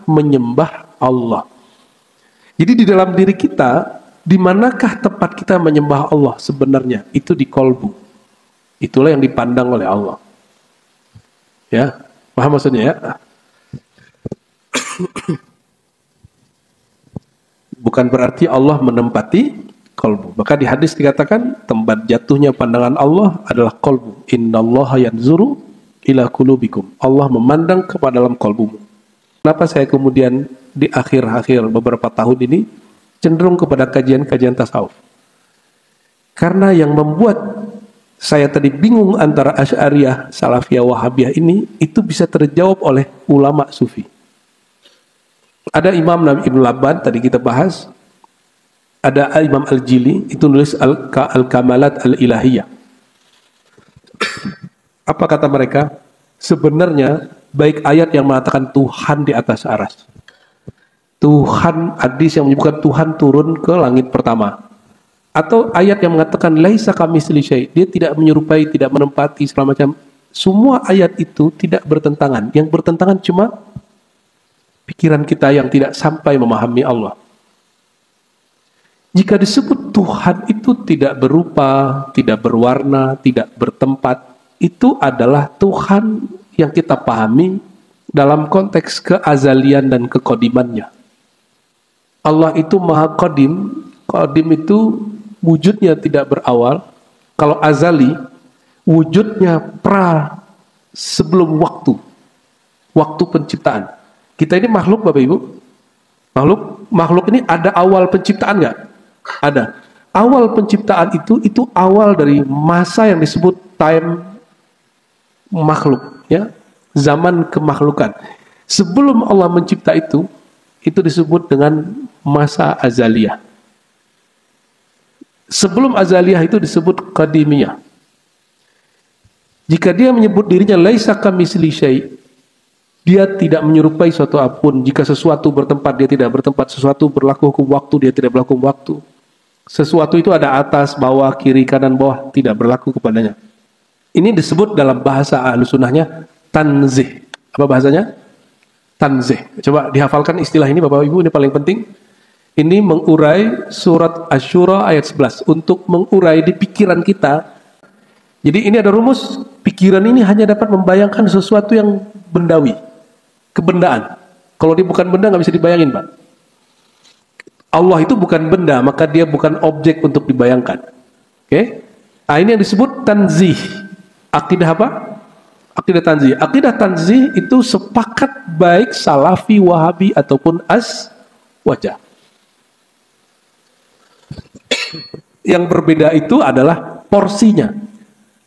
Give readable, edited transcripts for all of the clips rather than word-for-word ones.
menyembah Allah. Jadi di dalam diri kita, di manakah tempat kita menyembah Allah sebenarnya? Itu di kolbu. Itulah yang dipandang oleh Allah. Ya, paham maksudnya ya? Bukan berarti Allah menempati kolbu. Maka di hadis dikatakan tempat jatuhnya pandangan Allah adalah kolbu. Innallaha yanzuru ila qulubikum. Allah memandang kepada dalam kolbumu. Kenapa saya kemudian di akhir-akhir beberapa tahun ini cenderung kepada kajian-kajian tasawuf? Karena yang membuat saya tadi bingung antara Asy'ariyah, Salafiyah, Wahabiyah ini, itu bisa terjawab oleh ulama sufi. Ada Imam Ibn Labban, tadi kita bahas. Ada Imam Al-Jili, itu nulis Al-Kamalat Al-Ilahiyah. Apa kata mereka? Sebenarnya, baik ayat yang mengatakan Tuhan di atas aras, Tuhan, hadis yang menyebutkan Tuhan turun ke langit pertama, atau ayat yang mengatakan laisa kamitslihi syai', dia tidak menyerupai, tidak menempati segala macam. Semua ayat itu tidak bertentangan. Yang bertentangan cuma pikiran kita yang tidak sampai memahami Allah. Jika disebut Tuhan itu tidak berupa, tidak berwarna, tidak bertempat, itu adalah Tuhan yang kita pahami dalam konteks keazalian dan kekodimannya. Allah itu maha qadim. Qadim itu wujudnya tidak berawal. Kalau azali, wujudnya sebelum waktu. Waktu penciptaan. Kita ini makhluk, Bapak Ibu. Makhluk ini ada awal penciptaan nggak? Ada. Awal penciptaan itu awal dari masa yang disebut time makhluk, ya, zaman kemakhlukan. Sebelum Allah mencipta itu disebut dengan masa azaliyah. Sebelum azaliyah itu disebut qadimiyah. Jika dia menyebut dirinya laisa kamitslihi syai', dia tidak menyerupai suatu apapun. Jika sesuatu bertempat, dia tidak bertempat. Sesuatu berlaku hukum waktu, dia tidak berlaku hukum waktu. Sesuatu itu ada atas, bawah, kiri, kanan, bawah, tidak berlaku kepadanya. Ini disebut dalam bahasa Ahlussunnahnya tanzih. Apa bahasanya? Tanzih. Coba dihafalkan istilah ini Bapak Ibu, ini paling penting. Ini mengurai surat Asy-Syura ayat 11. Untuk mengurai di pikiran kita. Jadi ini ada rumus, pikiran ini hanya dapat membayangkan sesuatu yang bendawi. Kebendaan. Kalau dia bukan benda nggak bisa dibayangin, Pak. Allah itu bukan benda, maka dia bukan objek untuk dibayangkan. Oke? Nah, ini yang disebut tanzih. Akidah apa? Akidah tanzih. Akidah tanzih itu sepakat baik Salafi, Wahabi ataupun Aswajah. Yang berbeda itu adalah porsinya.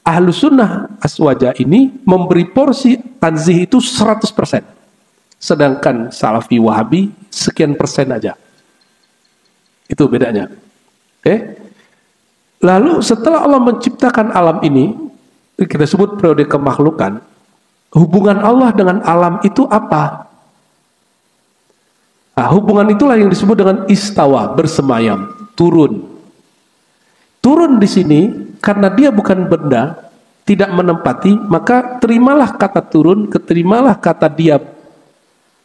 Ahlussunnah Aswajah ini memberi porsi tanzih itu 100%. Sedangkan Salafi, Wahabi sekian persen aja. Itu bedanya. Oke? Lalu setelah Allah menciptakan alam ini, kita sebut periode kemakhlukan, hubungan Allah dengan alam itu apa? Nah, hubungan itulah yang disebut dengan istawa, bersemayam, turun. Turun di sini karena dia bukan benda, tidak menempati, maka terimalah kata turun, keterimalah kata dia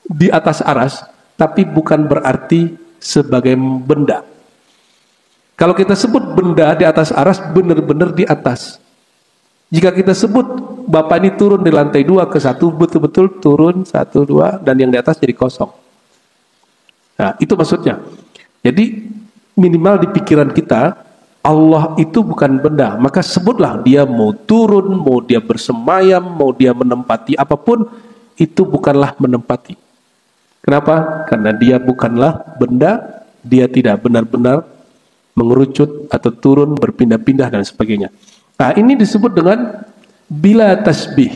di atas aras, tapi bukan berarti sebagai benda. Kalau kita sebut benda di atas aras, benar-benar di atas. Jika kita sebut Bapak ini turun di lantai 2 ke 1, betul-betul turun 1, 2, dan yang di atas jadi kosong. Nah, itu maksudnya. Jadi minimal di pikiran kita, Allah itu bukan benda. Maka sebutlah dia mau turun, mau dia bersemayam, mau dia menempati apapun, itu bukanlah menempati. Kenapa? Karena dia bukanlah benda, dia tidak benar-benar mengerucut atau turun, berpindah-pindah dan sebagainya. Nah, ini disebut dengan bila tasbih,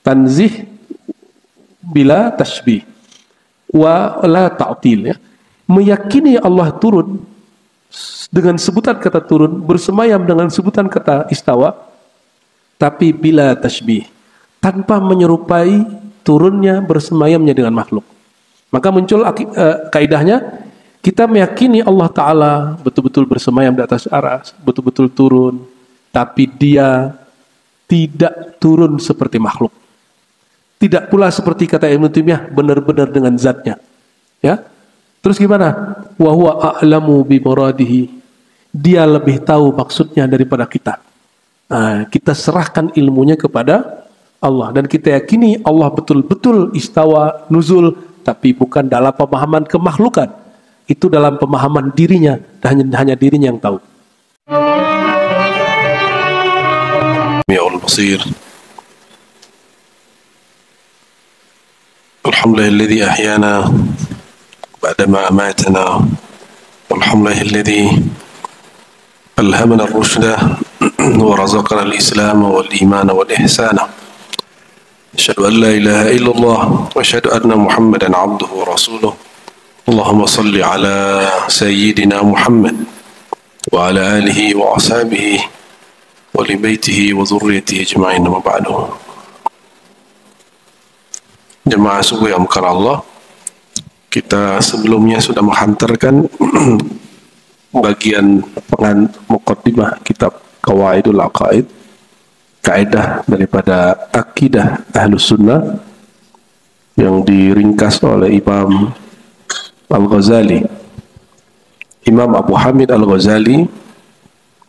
tanzih bila tasbih, wa la ta'til, ya. Meyakini Allah turun dengan sebutan kata turun, bersemayam dengan sebutan kata istawa, tapi bila tasbih, tanpa menyerupai turunnya, bersemayamnya dengan makhluk. Maka muncul kaidahnya, kita meyakini Allah Ta'ala betul-betul bersemayam di atas aras, betul-betul turun, tapi dia tidak turun seperti makhluk. Tidak pula seperti kata Ibnu Taimiyah, benar-benar dengan zatnya. Ya. Terus gimana? Wa huwa a'lamu bi muradihi. Dia lebih tahu maksudnya daripada kita. Nah, kita serahkan ilmunya kepada Allah dan kita yakini Allah betul-betul istawa nuzul, tapi bukan dalam pemahaman kemakhlukan. Itu dalam pemahaman dirinya dan hanya dirinya yang tahu. Sami'ul Basir. Alhamdulillahilladzi ahyana ba'dama amatana. Alhamdulillahilladzi alhamana ar-rushda wa razaqana al-islam wal iman wal ihsana. Asyhadu an la ilaha illallah wa asyhadu anna Muhammadan 'abduhu wa rasuluh. Allahumma salli ala sayyidina Muhammad wa ala alihi wa ashabihi wa li baitihi wa dzurriyyatihi ajma'in, ma ba'du. Jemaah subuh yang mukar Allah, kita sebelumnya sudah menghantarkan bagian muqaddimah kitab Qawaidul Aqaid, kaidah daripada akidah Ahlus Sunnah yang diringkas oleh Imam Al-Ghazali. Imam Abu Hamid Al-Ghazali,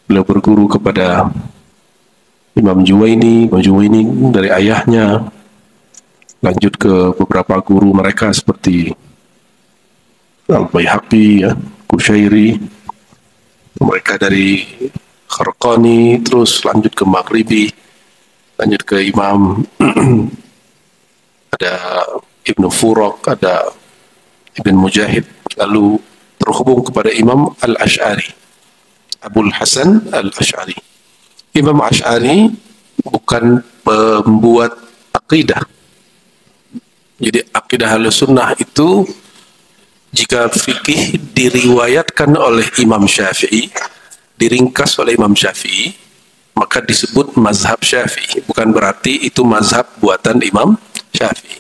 beliau berguru kepada Imam Juwaini dari ayahnya, lanjut ke beberapa guru mereka seperti Al-Baihaqi, ya, Kushairi, mereka dari Kharqani, terus lanjut ke Maghribi, lanjut ke Imam ada Ibnu Furak, ada Ibn Mujahid, lalu terhubung kepada Imam Al-Ash'ari, Abul Hasan Al-Ash'ari. Imam Ash'ari bukan pembuat akidah. Jadi akidah Ahlussunnah itu, jika fikih diriwayatkan oleh Imam Syafi'i, diringkas oleh Imam Syafi'i, maka disebut mazhab Syafi'i. Bukan berarti itu mazhab buatan Imam Syafi'i.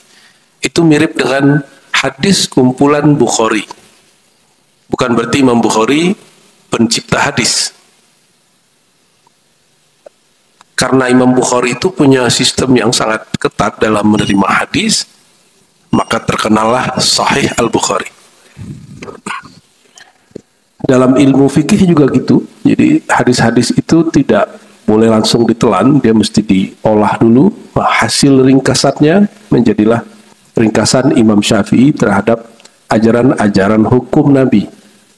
Itu mirip dengan hadis kumpulan Bukhari. Bukan berarti Imam Bukhari pencipta hadis. Karena Imam Bukhari itu punya sistem yang sangat ketat dalam menerima hadis, maka terkenallah Sahih Al-Bukhari. Dalam ilmu fikih juga gitu. Jadi hadis-hadis itu tidak boleh langsung ditelan, dia mesti diolah dulu. Hasil ringkasannya menjadilah ringkasan Imam Syafi'i terhadap ajaran-ajaran hukum Nabi,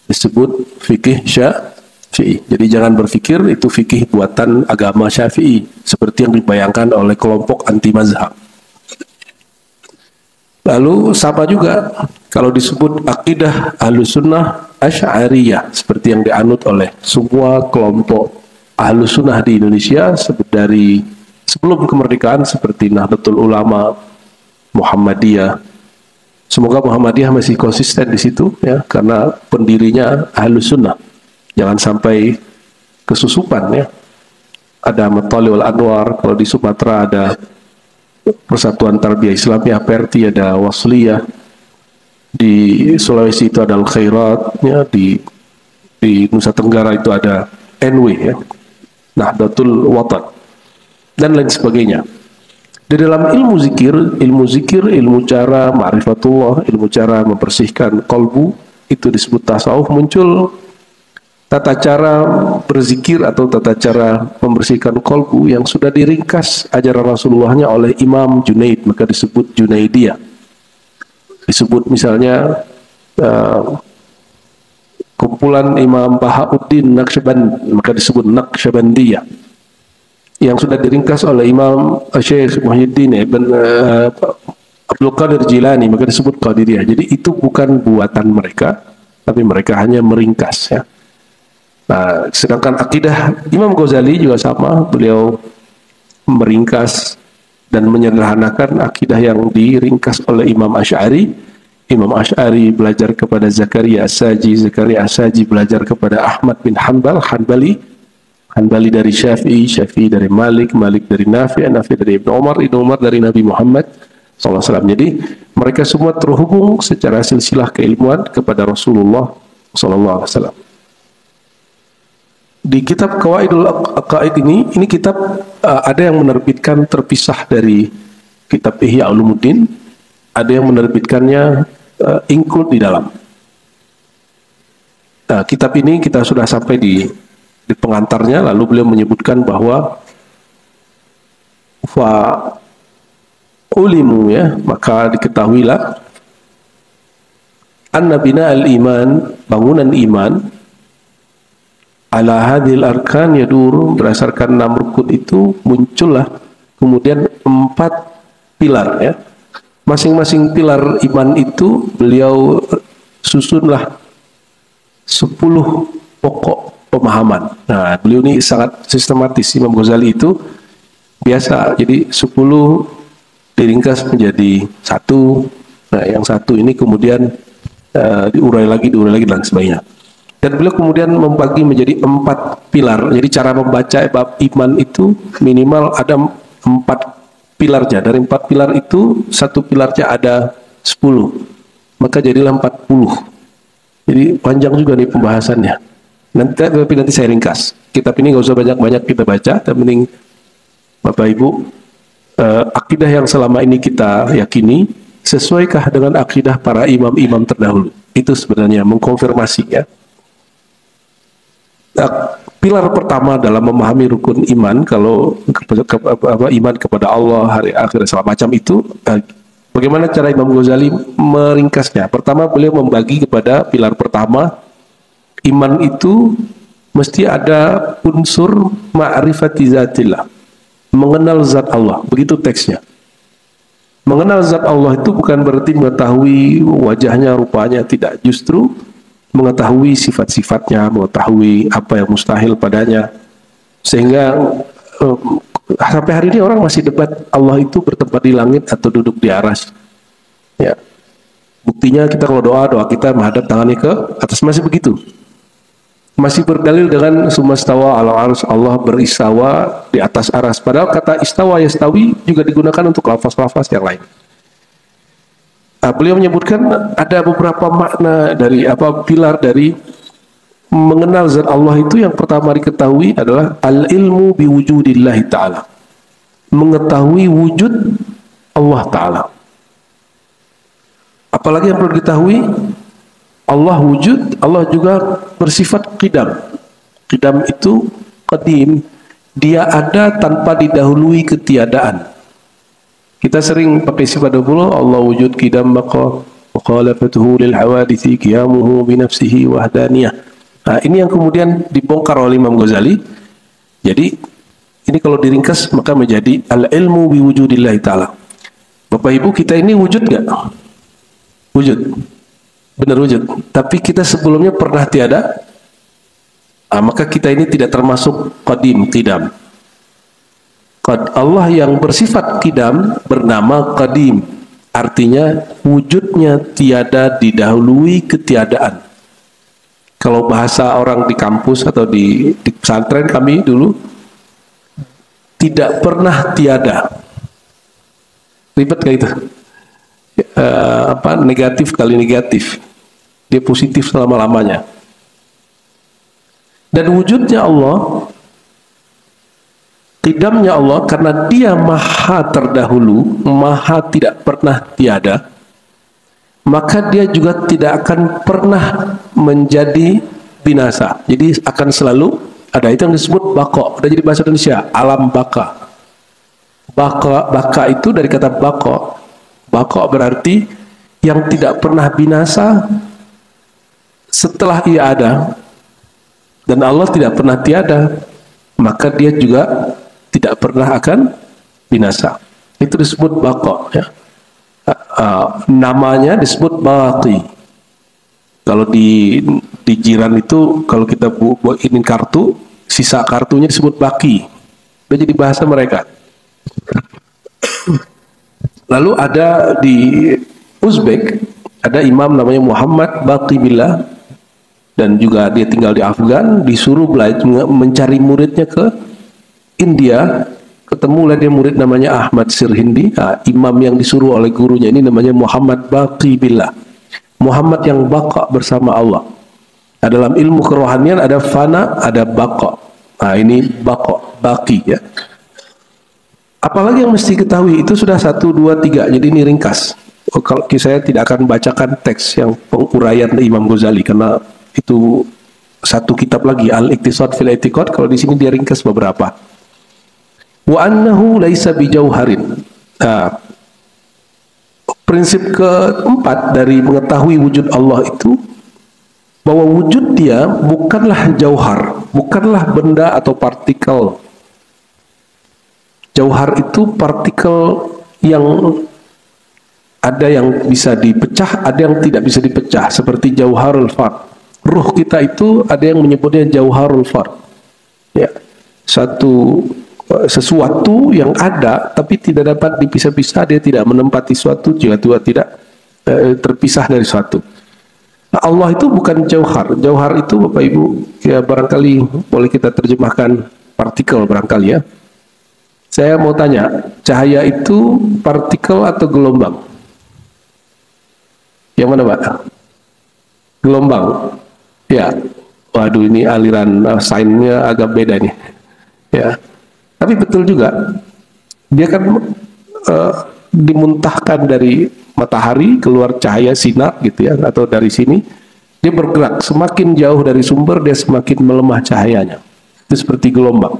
disebut fikih Syafi'i. Jadi jangan berpikir itu fikih buatan agama Syafi'i seperti yang dibayangkan oleh kelompok anti mazhab. Lalu sama juga kalau disebut akidah Ahlussunnah Asy'ariyah, seperti yang dianut oleh semua kelompok Ahlussunnah di Indonesia dari sebelum kemerdekaan, seperti Nahdlatul Ulama, Muhammadiyah. Semoga Muhammadiyah masih konsisten di situ, ya, karena pendirinya Ahlussunnah. Jangan sampai kesusupan, ya. Ada Mathaliul Anwar, kalau di Sumatera ada Persatuan Tarbiyah Islamiyah Perti, ada Wasliyah, di Sulawesi itu ada Al-Khairat, ya, di Nusa Tenggara itu ada NW, ya, Nahdlatul Watan, dan lain sebagainya. Di dalam ilmu zikir, ilmu cara ma'rifatullah, ilmu cara membersihkan kolbu, itu disebut tasawuf, muncul tata cara berzikir atau tata cara membersihkan kolbu yang sudah diringkas ajaran Rasulullahnya oleh Imam Junaid, maka disebut Junaidiyah. Disebut misalnya kumpulan Imam Bahauddin Naqsyabandi, maka disebut Naqsyabandiyah. Yang sudah diringkas oleh Imam Syekh Muhyiddin Ibn Abdul Qadir Jilani, maka disebut Qadiriyah. Jadi itu bukan buatan mereka, tapi mereka hanya meringkas, ya. Nah, sedangkan akidah Imam Ghazali juga sama, beliau meringkas dan menyederhanakan akidah yang diringkas oleh Imam Asy'ari. Imam Asy'ari belajar kepada Zakaria As-Saji, Zakaria As-Saji belajar kepada Ahmad bin Hanbali dari Syafi'i dari Malik dari Nafi' dari Ibnu Umar dari Nabi Muhammad SAW. Jadi mereka semua terhubung secara silsilah keilmuan kepada Rasulullah SAW. Di kitab Qawaidul Aqaid ini kitab ada yang menerbitkan terpisah dari kitab Ihya Ulumuddin, ada yang menerbitkannya include di dalam. Kitab ini kita sudah sampai di pengantarnya, lalu beliau menyebutkan bahwa fa ulimu, ya, maka diketahuilah anna bina al-iman, bangunan iman, ala hadhil arkan yadur, berdasarkan 6 rukun itu muncullah kemudian 4 pilar, ya. Masing-masing pilar iman itu beliau susunlah 10 pokok pemahaman. Nah, beliau ini sangat sistematis. Imam Ghazali itu biasa, jadi 10 diringkas menjadi 1. Nah, yang 1 ini kemudian diurai lagi dan sebagainya. Dan beliau kemudian membagi menjadi 4 pilar. Jadi cara membaca bab iman itu minimal ada 4 pilarnya. Dari 4 pilar itu 1 pilarnya ada 10, maka jadilah 40. Jadi panjang juga nih pembahasannya. Tapi nanti saya ringkas. Kitab ini nggak usah banyak-banyak kita baca, tapi penting Bapak Ibu, akidah yang selama ini kita yakini sesuaikah dengan akidah para imam-imam terdahulu? Itu sebenarnya mengkonfirmasi, ya. Pilar pertama dalam memahami rukun iman, kalau iman kepada Allah, hari akhir, segala macam itu, bagaimana cara Imam Ghazali meringkasnya? Pertama, beliau membagi kepada pilar pertama, iman itu mesti ada unsur ma'rifati zatillah, mengenal zat Allah. Begitu teksnya. Mengenal zat Allah itu bukan berarti mengetahui wajahnya, rupanya, tidak. Justru mengetahui sifat-sifatnya, mengetahui apa yang mustahil padanya. Sehingga sampai hari ini orang masih debat Allah itu bertempat di langit atau duduk di aras. Ya. Buktinya kita kalau doa kita menghadap tangannya ke atas, masih begitu. Masih berdalil dengan sumastawa ala arsh, Allah beristawa di atas aras. Padahal kata istawa yastawi juga digunakan untuk lafaz-lafaz yang lain. Beliau menyebutkan ada beberapa makna dari pilar dari mengenal zat Allah itu. Yang pertama diketahui adalah al-ilmu biwujudillahi ta'ala, mengetahui wujud Allah Ta'ala. Apalagi yang perlu diketahui, Allah wujud, Allah juga bersifat qidam. Qidam itu qadim, dia ada tanpa didahului ketiadaan. Kita sering pakai sifat 20, Allah wujud qidam maka mukhalafatuhu lil hawadithi qiyamuhu bi nafsihi wahdaniyah. Nah, ini yang kemudian dibongkar oleh Imam Ghazali. Jadi ini kalau diringkas maka menjadi al-ilmu bi wujudillahi ta'ala. Bapak Ibu, kita ini wujud gak? Wujud. Benar wujud. Tapi kita sebelumnya pernah tiada. Maka kita ini tidak termasuk qadim, qidam. Allah yang bersifat qidam bernama qadim. Artinya wujudnya tiada didahului ketiadaan. Kalau bahasa orang di kampus atau di pesantren kami dulu, tidak pernah tiada. Ribet kayak itu. Negatif kali negatif. Dia positif selama-lamanya. Dan wujudnya Allah, qidamnya Allah, karena dia maha terdahulu, maha tidak pernah tiada, maka dia juga tidak akan pernah menjadi binasa. Jadi akan selalu ada. Itu yang disebut bako. Udah jadi bahasa Indonesia, alam baka. Baka itu dari kata bako. Bako berarti yang tidak pernah binasa setelah ia ada. Dan Allah tidak pernah tiada, maka dia juga tidak pernah akan binasa. Itu disebut bako, ya. Namanya disebut baqi. Kalau di jiran itu, kalau kita buat ini kartu, sisa kartunya disebut baki. Udah jadi bahasa mereka. Lalu ada di Uzbek, ada imam namanya Muhammad Baqi Billah, dan juga dia tinggal di Afgan, disuruh belajar mencari muridnya ke India. Ketemulah dia murid namanya Ahmad Sirhindi. Imam yang disuruh oleh gurunya ini namanya Muhammad Baqi Billah, Muhammad yang baqa bersama Allah. Dalam ilmu kerohanian ada fana, ada baqa. Ini baqa, baqi, ya. Apalagi yang mesti ketahui, itu sudah 1, 2, 3. Jadi ini ringkas. kalau saya tidak akan bacakan teks yang penguraian Imam Ghazali karena itu satu kitab lagi, Al-Iqtisad fil I'tiqad. Kalau di sini dia ringkas beberapa. Wa annahu laisa bijauharin. Nah, prinsip keempat dari mengetahui wujud Allah itu bahwa wujud dia bukanlah jauhar, bukanlah benda atau partikel. Jauhar itu partikel yang ada yang bisa dipecah, ada yang tidak bisa dipecah, seperti jauharul fard. Ruh kita itu ada yang menyebutnya jauharul fard. Ya, sesuatu yang ada tapi tidak dapat dipisah-pisah, dia tidak menempati suatu jika tidak terpisah dari suatu. Nah, Allah itu bukan jauhar. Jauhar itu Bapak Ibu ya barangkali boleh kita terjemahkan partikel barangkali ya. Saya mau tanya, cahaya itu partikel atau gelombang? Yang mana Pak? Gelombang. Ya. Waduh, ini aliran sainnya agak beda nih. Ya. Tapi betul juga, dia kan dimuntahkan dari matahari, keluar cahaya sinar gitu ya, atau dari sini, dia bergerak, semakin jauh dari sumber, dia semakin melemah cahayanya. Itu seperti gelombang.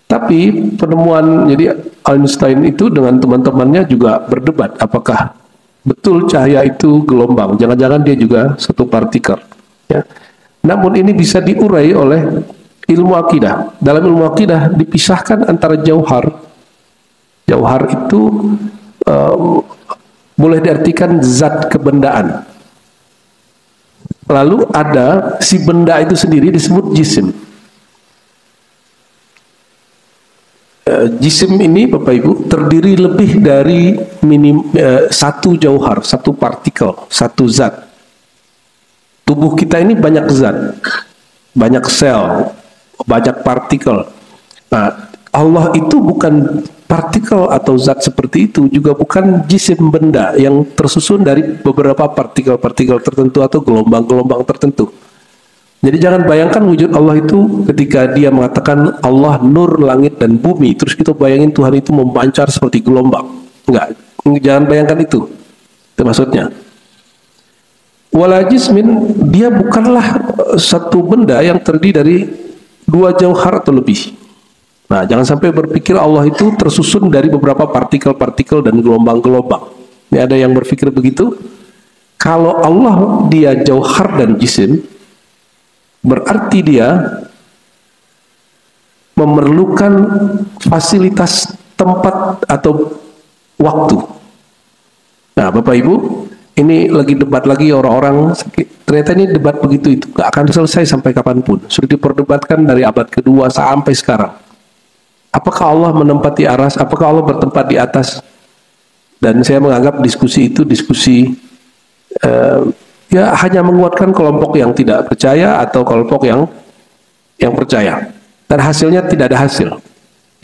Tapi penemuan, jadi Einstein itu dengan teman-temannya juga berdebat, apakah betul cahaya itu gelombang, jangan-jangan dia juga satu partikel. Ya. Namun ini bisa diurai oleh ilmu akidah. Dalam ilmu akidah dipisahkan antara jauhar. Jauhar itu boleh diartikan zat kebendaan. Lalu ada si benda itu sendiri disebut jisim. Jisim ini Bapak Ibu terdiri lebih dari satu jauhar, satu partikel, satu zat. Tubuh kita ini banyak zat, banyak sel, banyak partikel. Nah, Allah itu bukan partikel atau zat seperti itu, juga bukan jisim benda yang tersusun dari beberapa partikel-partikel tertentu atau gelombang-gelombang tertentu. Jadi jangan bayangkan wujud Allah itu ketika dia mengatakan Allah nur langit dan bumi, terus kita bayangin Tuhan itu memancar seperti gelombang. Enggak, jangan bayangkan itu. Itu maksudnya. Wala jismin, dia bukanlah satu benda yang terdiri dari dua jauhar atau lebih. Nah, jangan sampai berpikir Allah itu tersusun dari beberapa partikel-partikel dan gelombang-gelombang. Ini ada yang berpikir begitu. Kalau Allah dia jauhar dan jisim, berarti dia memerlukan fasilitas tempat atau waktu. Nah, Bapak Ibu, ini lagi debat lagi orang-orang, ternyata ini debat begitu itu gak akan selesai sampai kapanpun. Sudah diperdebatkan dari abad kedua sampai sekarang. Apakah Allah menempati aras? Apakah Allah bertempat di atas? Dan saya menganggap diskusi itu diskusi ya hanya menguatkan kelompok yang tidak percaya atau kelompok yang percaya. Dan hasilnya tidak ada hasil.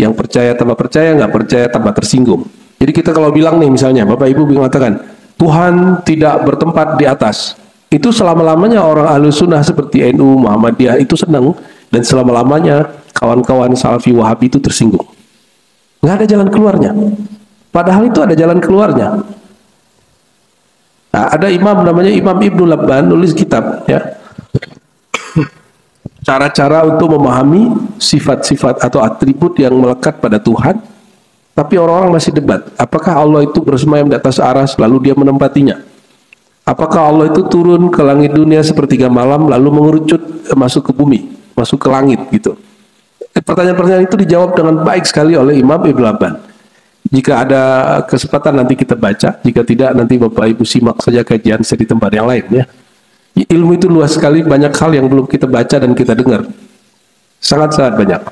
Yang percaya tambah percaya, nggak percaya tambah tersinggung. Jadi kita kalau bilang nih misalnya, Bapak Ibu mengatakan Tuhan tidak bertempat di atas, itu selama-lamanya orang Ahlussunnah seperti NU, Muhammadiyah itu senang, dan selama-lamanya kawan-kawan Salafi Wahabi itu tersinggung. Nggak ada jalan keluarnya. Padahal itu ada jalan keluarnya. Nah, ada imam namanya Imam Ibnu Labban nulis kitab ya. Cara-cara untuk memahami sifat-sifat atau atribut yang melekat pada Tuhan. Tapi orang-orang masih debat, apakah Allah itu bersemayam di atas aras lalu dia menempatinya? Apakah Allah itu turun ke langit dunia sepertiga malam lalu mengerucut masuk ke bumi, masuk ke langit gitu? Pertanyaan-pertanyaan itu dijawab dengan baik sekali oleh Imam Ibnu Labban. Jika ada kesempatan nanti kita baca, jika tidak nanti Bapak Ibu simak saja kajian saya di tempat yang lain ya. Ilmu itu luas sekali, banyak hal yang belum kita baca dan kita dengar. Sangat-sangat banyak.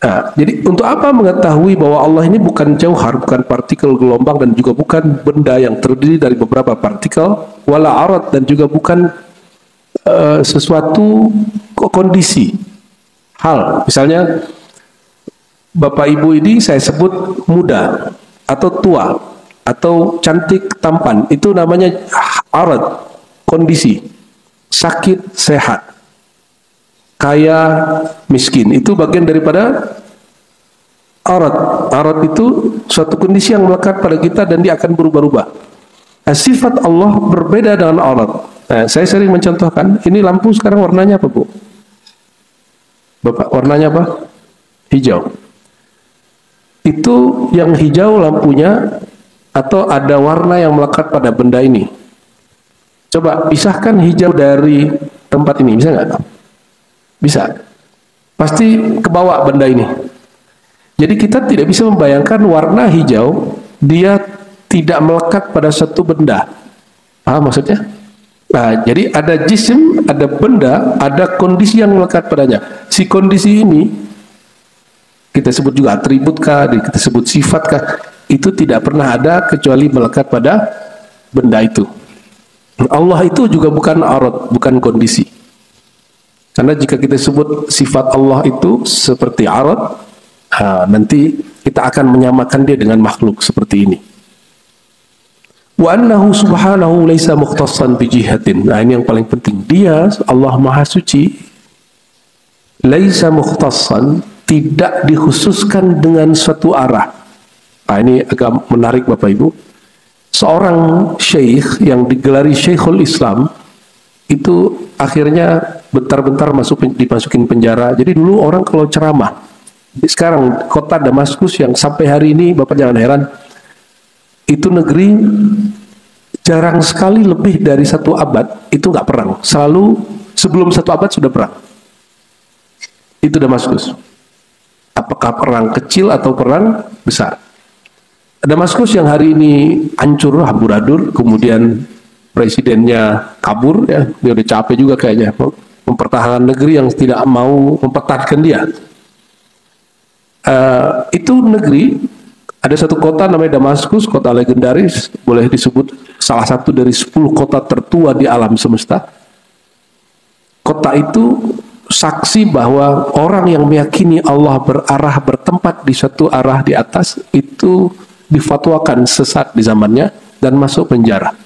Nah, jadi untuk apa mengetahui bahwa Allah ini bukan jauhar, bukan partikel gelombang, dan juga bukan benda yang terdiri dari beberapa partikel, wala arat, dan juga bukan sesuatu kondisi hal. Misalnya Bapak Ibu ini saya sebut muda atau tua atau cantik tampan, itu namanya arat, kondisi. Sakit sehat, kaya miskin, itu bagian daripada arat. Arat itu suatu kondisi yang melekat pada kita dan dia akan berubah-ubah. Sifat Allah berbeda dengan aurat. Nah, saya sering mencontohkan, ini lampu sekarang warnanya apa, Bu? Bapak, warnanya apa? Hijau. Itu yang hijau lampunya atau ada warna yang melekat pada benda ini? Coba pisahkan hijau dari tempat ini, bisa nggak? Bisa. Pasti kebawa benda ini. Jadi kita tidak bisa membayangkan warna hijau, dia tidak melekat pada satu benda. Paham maksudnya? Nah, jadi ada jisim, ada benda, ada kondisi yang melekat padanya. Si kondisi ini, kita sebut juga atribut kah, kita sebut sifat kah, itu tidak pernah ada kecuali melekat pada benda itu. Allah itu juga bukan aurat, bukan kondisi. Karena jika kita sebut sifat Allah itu seperti aurat, nanti kita akan menyamakan dia dengan makhluk seperti ini. Wa annahu subhanahu laisa mukhtassan bi jihatin. Nah, ini yang paling penting. Dia, Allah Maha Suci, laisa mukhtassan, tidak dikhususkan dengan suatu arah. Nah, ini agak menarik Bapak Ibu. Seorang syekh yang digelari Syekhul Islam itu akhirnya bentar-bentar dimasukin penjara. Jadi dulu orang kalau ceramah, sekarang kota Damaskus yang sampai hari ini Bapak jangan heran, itu negeri jarang sekali lebih dari 1 abad itu nggak perang. Selalu sebelum 1 abad sudah perang. Itu Damaskus. Apakah perang kecil atau perang besar? Damaskus yang hari ini hancur amburadul, kemudian presidennya kabur, ya, dia udah capek juga kayaknya mempertahankan negeri yang tidak mau mempertahankan dia. Itu negeri, ada satu kota namanya Damaskus, kota legendaris, boleh disebut salah satu dari 10 kota tertua di alam semesta. Kota itu saksi bahwa orang yang meyakini Allah bertempat di suatu arah di atas itu difatwakan sesat di zamannya dan masuk penjara.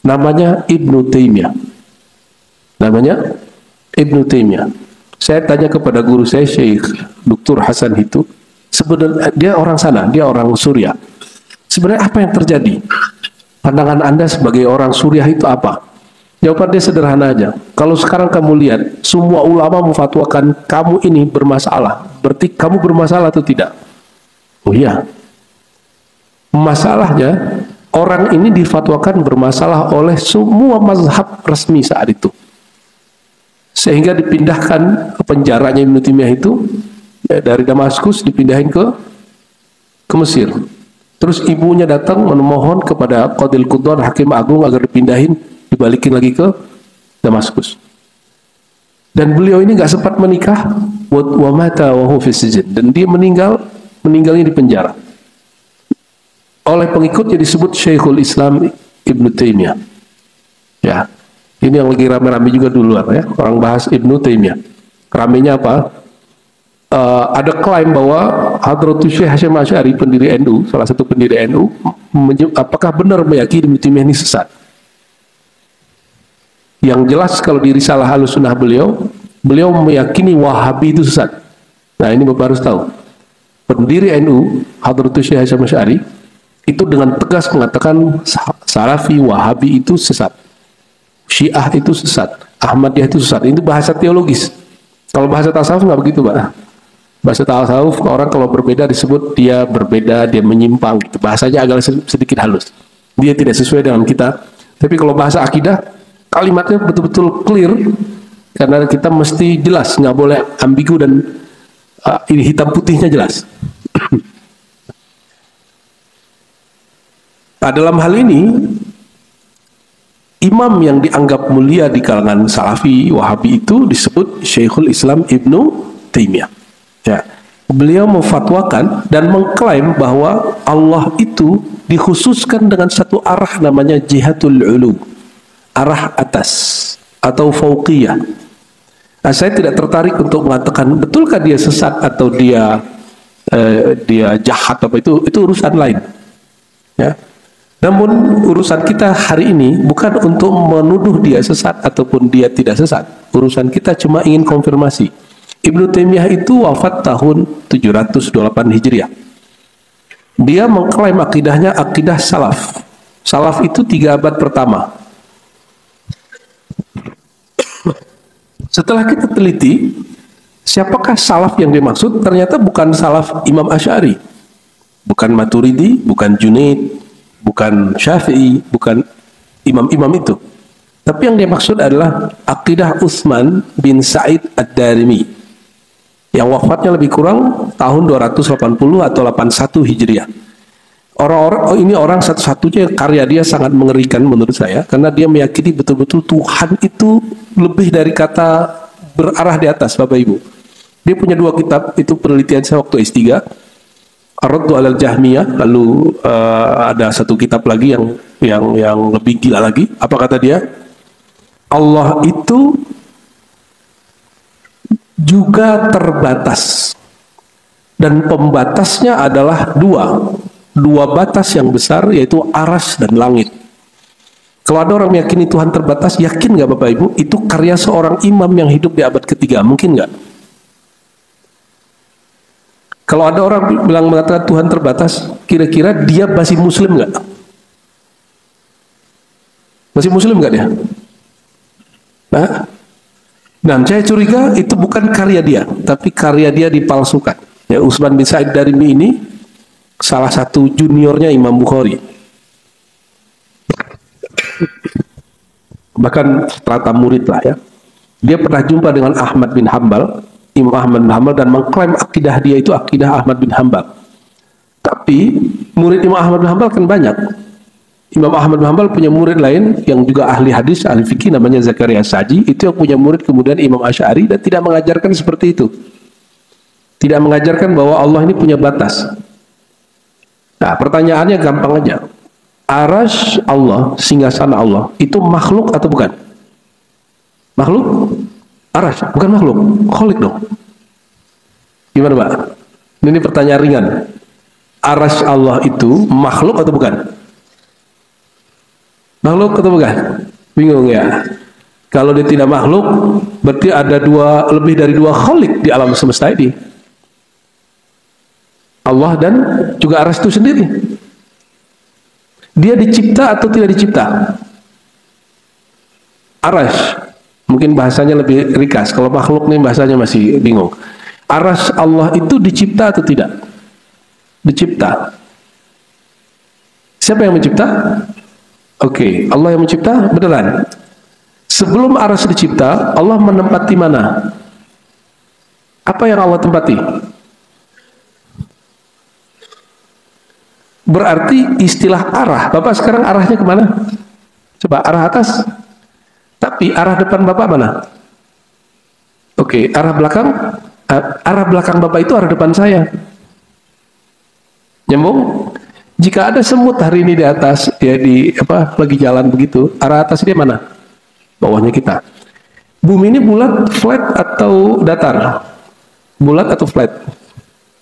Namanya Ibnu Taimiyah. Namanya Ibnu Taimiyah. Saya tanya kepada guru saya, Syekh Dr. Hasan itu, sebenarnya dia orang sana, dia orang Suriah. Sebenarnya apa yang terjadi? Pandangan Anda sebagai orang Suriah itu apa? Jawaban dia sederhana aja. Kalau sekarang kamu lihat, semua ulama memfatwakan kamu ini bermasalah. Berarti kamu bermasalah atau tidak? Oh iya. Masalahnya, orang ini difatwakan bermasalah oleh semua mazhab resmi saat itu. Sehingga dipindahkan ke penjaranya Ibnu Taimiyah itu, ya, dari Damaskus dipindahin ke Mesir. Terus ibunya datang memohon kepada Qadil Quddar, Hakim Agung, agar dipindahin, dibalikin lagi ke Damaskus. Dan beliau ini nggak sempat menikah, wa mata wa huwa fi sijn, dan dia meninggalnya di penjara. Oleh pengikutnya disebut Syekhul Islam Ibnu Taimiyah. Ya, ini yang lagi rame-rame juga dulu ya, orang bahas Ibnu Taimiyah. Ramenya apa? Ada klaim bahwa Hadratus Syekh Hasyim Asy'ari, pendiri NU, salah satu pendiri NU, apakah benar meyakini Ibnu Taimiyah ini sesat? Yang jelas kalau di Risalah Ahlussunnah beliau meyakini Wahabi itu sesat. Nah, ini Bapak harus tahu. Pendiri NU Hadratus Syekh Hasyim Asy'ari itu dengan tegas mengatakan Salafi, Wahabi itu sesat, Syiah itu sesat, Ahmadiyah itu sesat. Itu bahasa teologis. Kalau bahasa tasawuf nggak begitu, Pak. Bahasa tasawuf orang kalau berbeda disebut dia berbeda, dia menyimpang. Gitu. Bahasanya agak sedikit halus. Dia tidak sesuai dengan kita. Tapi kalau bahasa akidah, kalimatnya betul-betul clear, karena kita mesti jelas, nggak boleh ambigu dan ini hitam putihnya jelas. Nah, dalam hal ini, imam yang dianggap mulia di kalangan Salafi, Wahabi itu disebut Syekhul Islam Ibnu Taimiyah. Ya, beliau memfatwakan dan mengklaim bahwa Allah itu dikhususkan dengan satu arah namanya jihatul ulu, arah atas atau fauqiyah. Nah, saya tidak tertarik untuk mengatakan betulkah dia sesat atau dia jahat apa itu urusan lain. Ya. Namun urusan kita hari ini bukan untuk menuduh dia sesat ataupun dia tidak sesat. Urusan kita cuma ingin konfirmasi. Ibnu Taimiyah itu wafat tahun 728 Hijriah. Dia mengklaim akidahnya akidah salaf. Salaf itu 3 abad pertama. Setelah kita teliti, siapakah salaf yang dimaksud? Ternyata bukan salaf Imam Asy'ari, bukan Maturidi, bukan Junaid, bukan Syafi'i, bukan imam-imam itu. Tapi yang dimaksud adalah akidah Utsman bin Sa'id Ad-Darimi yang wafatnya lebih kurang tahun 280 atau 81 Hijriah. Ini orang satu-satunya karya dia sangat mengerikan menurut saya, karena dia meyakini betul-betul Tuhan itu lebih dari kata berarah di atas, Bapak Ibu. Dia punya 2 kitab, itu penelitian saya waktu S3, Ar-Raddu 'alal Jahmiyah, lalu ada 1 kitab lagi yang lebih gila lagi. Apa kata dia? Allah itu juga terbatas, dan pembatasnya adalah dua batas yang besar, yaitu aras dan langit. Kalau ada orang meyakini Tuhan terbatas, yakin nggak Bapak Ibu itu karya seorang imam yang hidup di abad ketiga? Mungkin nggak? Kalau ada orang bilang mengatakan Tuhan terbatas, kira-kira dia masih muslim nggak? Masih muslim nggak dia? Nah, saya curiga itu bukan karya dia, tapi karya dia dipalsukan. Ya, Utsman bin Sa'id Darimi ini salah satu juniornya Imam Bukhari. Bahkan strata murid lah ya. Dia pernah jumpa dengan Ahmad bin Hambal, Imam Ahmad bin Hambal, dan mengklaim akidah dia itu akidah Ahmad bin Hambal. Tapi murid Imam Ahmad bin Hambal kan banyak. Imam Ahmad bin Hambal punya murid lain yang juga ahli hadis, ahli fikih, namanya Zakaria Saji. Itu yang punya murid kemudian Imam Asy'ari, dan tidak mengajarkan seperti itu. Tidak mengajarkan bahwa Allah ini punya batas. Nah, pertanyaannya gampang aja. Arasy Allah, singgasana Allah, itu makhluk atau bukan? Makhluk? Arasy, bukan makhluk. Khalik dong. Gimana Pak? Ini pertanyaan ringan. Arasy Allah itu makhluk atau bukan? Makhluk atau bukan? Bingung ya? Kalau dia tidak makhluk, berarti ada lebih dari 2 khalik di alam semesta ini. Allah dan juga arasy itu sendiri. Dia dicipta atau tidak dicipta? Arasy, mungkin bahasanya lebih ringkas. Kalau makhluk nih bahasanya masih bingung. Arasy Allah itu dicipta atau tidak? Dicipta. Siapa yang mencipta? Oke, Allah yang mencipta, beneran. Sebelum arasy dicipta, Allah menempati mana? Apa yang Allah tempati? Berarti istilah arah, Bapak sekarang arahnya kemana? Coba arah atas. Tapi arah depan Bapak mana? Oke, arah belakang. Arah belakang Bapak itu arah depan saya. Nyambung? Jika ada semut hari ini di atas, ya lagi jalan begitu, arah atas dia mana? Bawahnya kita. Bumi ini bulat, flat atau datar? Bulat atau flat?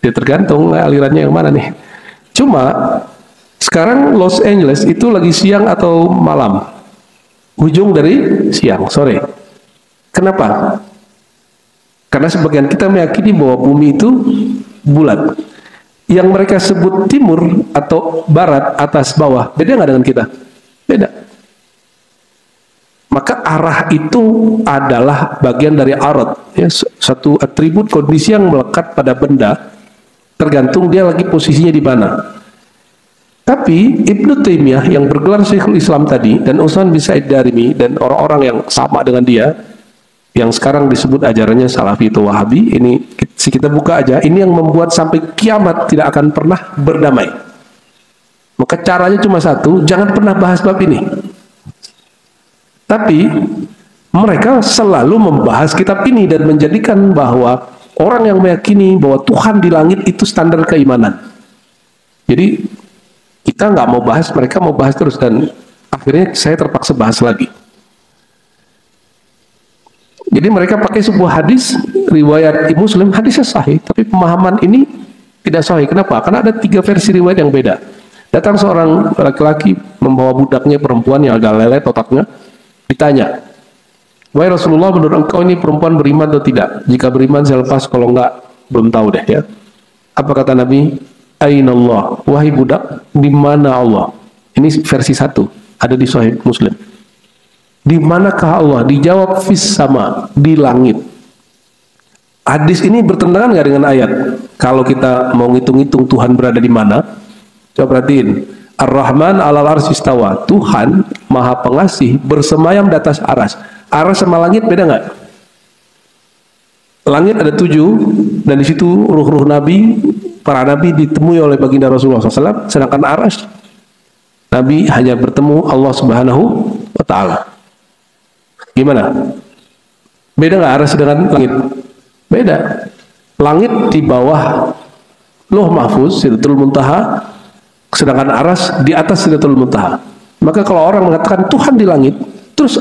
Ya tergantung alirannya yang mana nih. Cuma sekarang Los Angeles itu lagi siang atau malam? Ujung dari siang, sore. Kenapa? Karena sebagian kita meyakini bahwa bumi itu bulat. Yang mereka sebut timur atau barat, atas, bawah, beda nggak dengan kita? Beda. Maka arah itu adalah bagian dari arad, ya, satu atribut kondisi yang melekat pada benda, tergantung dia lagi posisinya di mana. Tapi Ibnu Taimiyah yang bergelar Syekhul Islam tadi, dan Utsman bin Sa'id Darimi, dan orang-orang yang sama dengan dia, yang sekarang disebut ajarannya Salafi atau Wahabi, ini kita buka aja, ini yang membuat sampai kiamat tidak akan pernah berdamai. Maka caranya cuma satu, jangan pernah bahas bab ini. Tapi mereka selalu membahas kitab ini dan menjadikan bahwa orang yang meyakini bahwa Tuhan di langit itu standar keimanan. Jadi kita nggak mau bahas, mereka mau bahas terus, dan akhirnya saya terpaksa bahas lagi. Jadi mereka pakai sebuah hadis riwayat Muslim, hadisnya sahih, tapi pemahaman ini tidak sahih. Kenapa? Karena ada 3 versi riwayat yang beda. Datang seorang laki-laki membawa budaknya perempuan yang agak lelet otaknya, ditanya, "Wahai Rasulullah, menurut engkau ini perempuan beriman atau tidak? Jika beriman saya lepas, kalau enggak belum tahu deh ya." Apa kata Nabi? "Aina Allah?" Wahai budak, di mana Allah? Ini versi 1, ada di Sahih Muslim. Di manakah Allah? Dijawab fis sama, di langit. Hadis ini bertentangan nggak dengan ayat? Kalau kita mau ngitung-ngitung Tuhan berada di mana, coba perhatiin. Ar-Rahman 'alal arsy istawa. Tuhan Maha Pengasih bersemayam di atas aras. Aras sama langit beda nggak? Langit ada 7, dan di situ ruh-ruh nabi, para nabi ditemui oleh baginda Rasulullah SAW, sedangkan aras nabi hanya bertemu Allah Subhanahu wa Ta'ala. Gimana? Beda nggak aras dengan langit? Beda. Langit di bawah Lauh Mahfuz, Sidratul Muntaha, sedangkan aras di atas Sidratul Muntaha. Maka kalau orang mengatakan Tuhan di langit, terus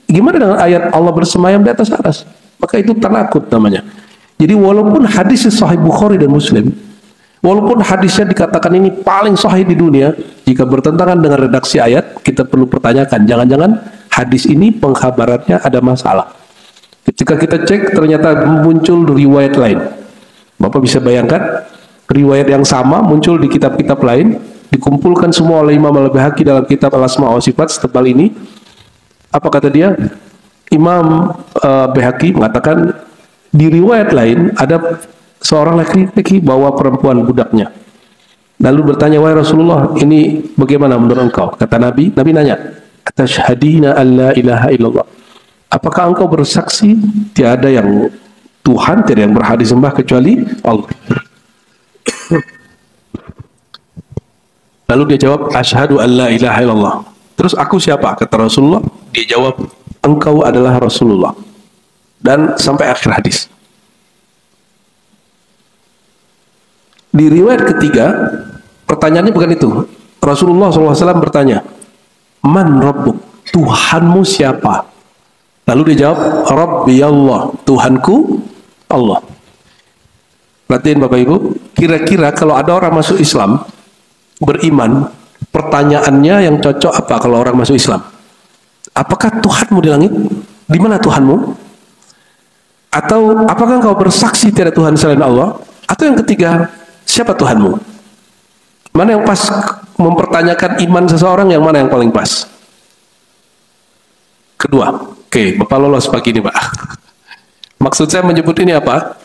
gimana dengan ayat Allah bersemayam di atas aras? Maka itu tanakut namanya. Jadi walaupun hadis Sahih Bukhari dan Muslim, walaupun hadisnya dikatakan ini paling sahih di dunia, jika bertentangan dengan redaksi ayat, kita perlu pertanyakan, jangan-jangan hadis ini pengkhabarannya ada masalah. Ketika kita cek, ternyata muncul riwayat lain. Bapak bisa bayangkan, riwayat yang sama muncul di kitab-kitab lain, dikumpulkan semua oleh Imam Al-Baihaqi dalam kitab Al-Asma wa Sifat setebal ini. Apa kata dia? Imam Baihaqi mengatakan, di riwayat lain ada seorang laki-laki bawa perempuan budaknya. Lalu bertanya, wahai Rasulullah, ini bagaimana menurut engkau? Kata Nabi nanya, atashhadina an la ilaha illallah. Apakah engkau bersaksi tiada yang Tuhan, tiada yang berhak disembah kecuali Allah? Lalu dia jawab, asyhadu an la ilaha illallah. Terus aku siapa? Kata Rasulullah. Dia jawab, engkau adalah Rasulullah. Dan sampai akhir hadis. Di riwayat ketiga, pertanyaannya bukan itu. Rasulullah SAW bertanya, man rabbuk? Tuhanmu siapa? Lalu dia jawab, Rabbi Allah, Tuhanku Allah. Perhatiin Bapak Ibu, kira-kira kalau ada orang masuk Islam, beriman, pertanyaannya yang cocok apa kalau orang masuk Islam? Apakah Tuhanmu di langit? Di mana Tuhanmu? Atau apakah engkau bersaksi tiada Tuhan selain Allah? Atau yang ketiga, siapa Tuhanmu? Mana yang pas mempertanyakan iman seseorang, yang mana yang paling pas? Kedua. Oke, Bapak lolos pagi ini, Pak. Maksud saya menyebut ini apa?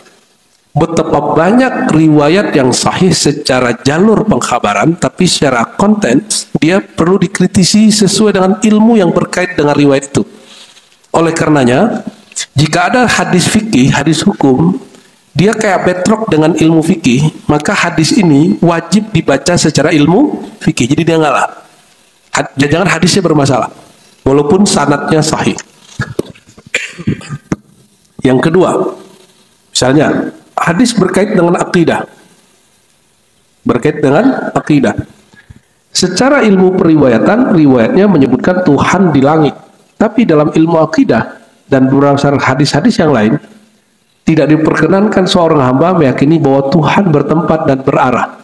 Betapa banyak riwayat yang sahih secara jalur pengkhabaran, tapi secara konten dia perlu dikritisi sesuai dengan ilmu yang berkait dengan riwayat itu. Oleh karenanya, jika ada hadis fikih, hadis hukum, dia kayak bedrock dengan ilmu fikih, maka hadis ini wajib dibaca secara ilmu fikih. Jadi dia ngalah. Jangan hadisnya bermasalah, walaupun sanadnya sahih. Yang kedua, misalnya hadis berkait dengan akidah. Berkait dengan akidah. Secara ilmu periwayatan, riwayatnya menyebutkan Tuhan di langit. Tapi dalam ilmu akidah dan berdasarkan hadis-hadis yang lain, tidak diperkenankan seorang hamba meyakini bahwa Tuhan bertempat dan berarah.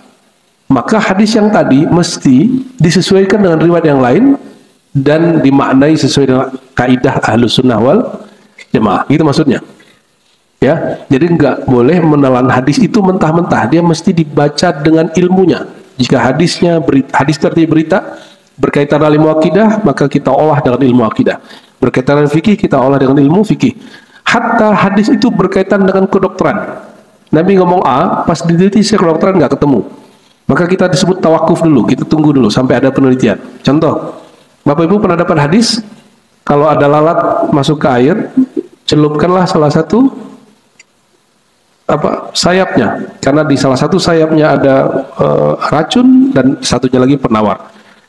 Maka hadis yang tadi mesti disesuaikan dengan riwayat yang lain dan dimaknai sesuai dengan kaidah Ahlus Sunnah wal Jamaah. Gitu maksudnya. Ya, jadi nggak boleh menelan hadis itu mentah-mentah. Dia mesti dibaca dengan ilmunya. Jika hadisnya hadis terjadi berita berkaitan dengan ilmu akidah, maka kita olah dengan ilmu akidah. Berkaitan dengan fikih, kita olah dengan ilmu fikih. Hatta hadis itu berkaitan dengan kedokteran. Nabi ngomong A, pas diteliti kedokteran nggak ketemu. Maka kita disebut tawakuf dulu, kita tunggu dulu sampai ada penelitian. Contoh, Bapak Ibu pernah dapat hadis, kalau ada lalat masuk ke air, celupkanlah salah satu sayapnya, karena di salah satu sayapnya ada racun dan satunya lagi penawar.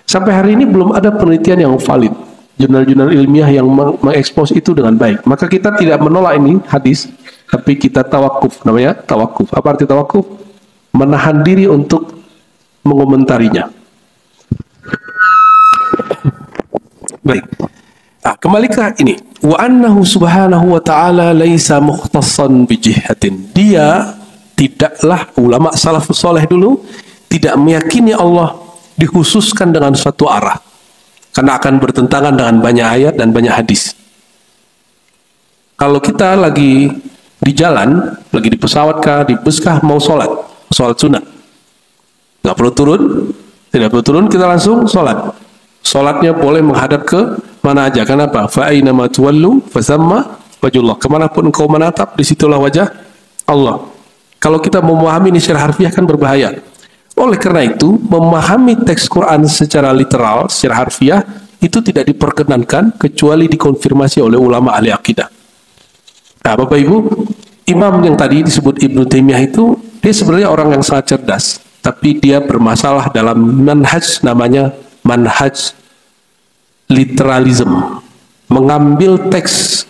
Sampai hari ini belum ada penelitian yang valid, jurnal-jurnal ilmiah yang mengekspos itu dengan baik. Maka kita tidak menolak ini hadis, tapi kita tawakuf, namanya tawakuf. Apa arti tawakuf? Menahan diri untuk mengomentarinya. Baik. Kembali ke ini. Wa annahu subhanahu wa ta'ala laisa mukhtassan bi jihatin. Dia tidaklah, ulama salafus saleh dulu tidak meyakini Allah dikhususkan dengan suatu arah. Karena akan bertentangan dengan banyak ayat dan banyak hadis. Kalau kita lagi di jalan, lagi di pesawat kah, di bus kah, mau sholat sunat, nggak perlu turun, tidak perlu turun, kita langsung sholat. Salatnya boleh menghadap ke mana aja. Kenapa? Fa aina ma tuwallu fasamma wajhullah. Kemanapun engkau menatap, disitulah wajah Allah. Kalau kita memahami ini secara harfiah kan berbahaya. Oleh karena itu, memahami teks Quran secara literal, secara harfiah, itu tidak diperkenankan kecuali dikonfirmasi oleh ulama ahli akidah. Nah, Bapak Ibu, imam yang tadi disebut Ibnu Taimiyah itu, dia sebenarnya orang yang sangat cerdas, tapi dia bermasalah dalam manhaj, namanya manhaj literalism. Mengambil teks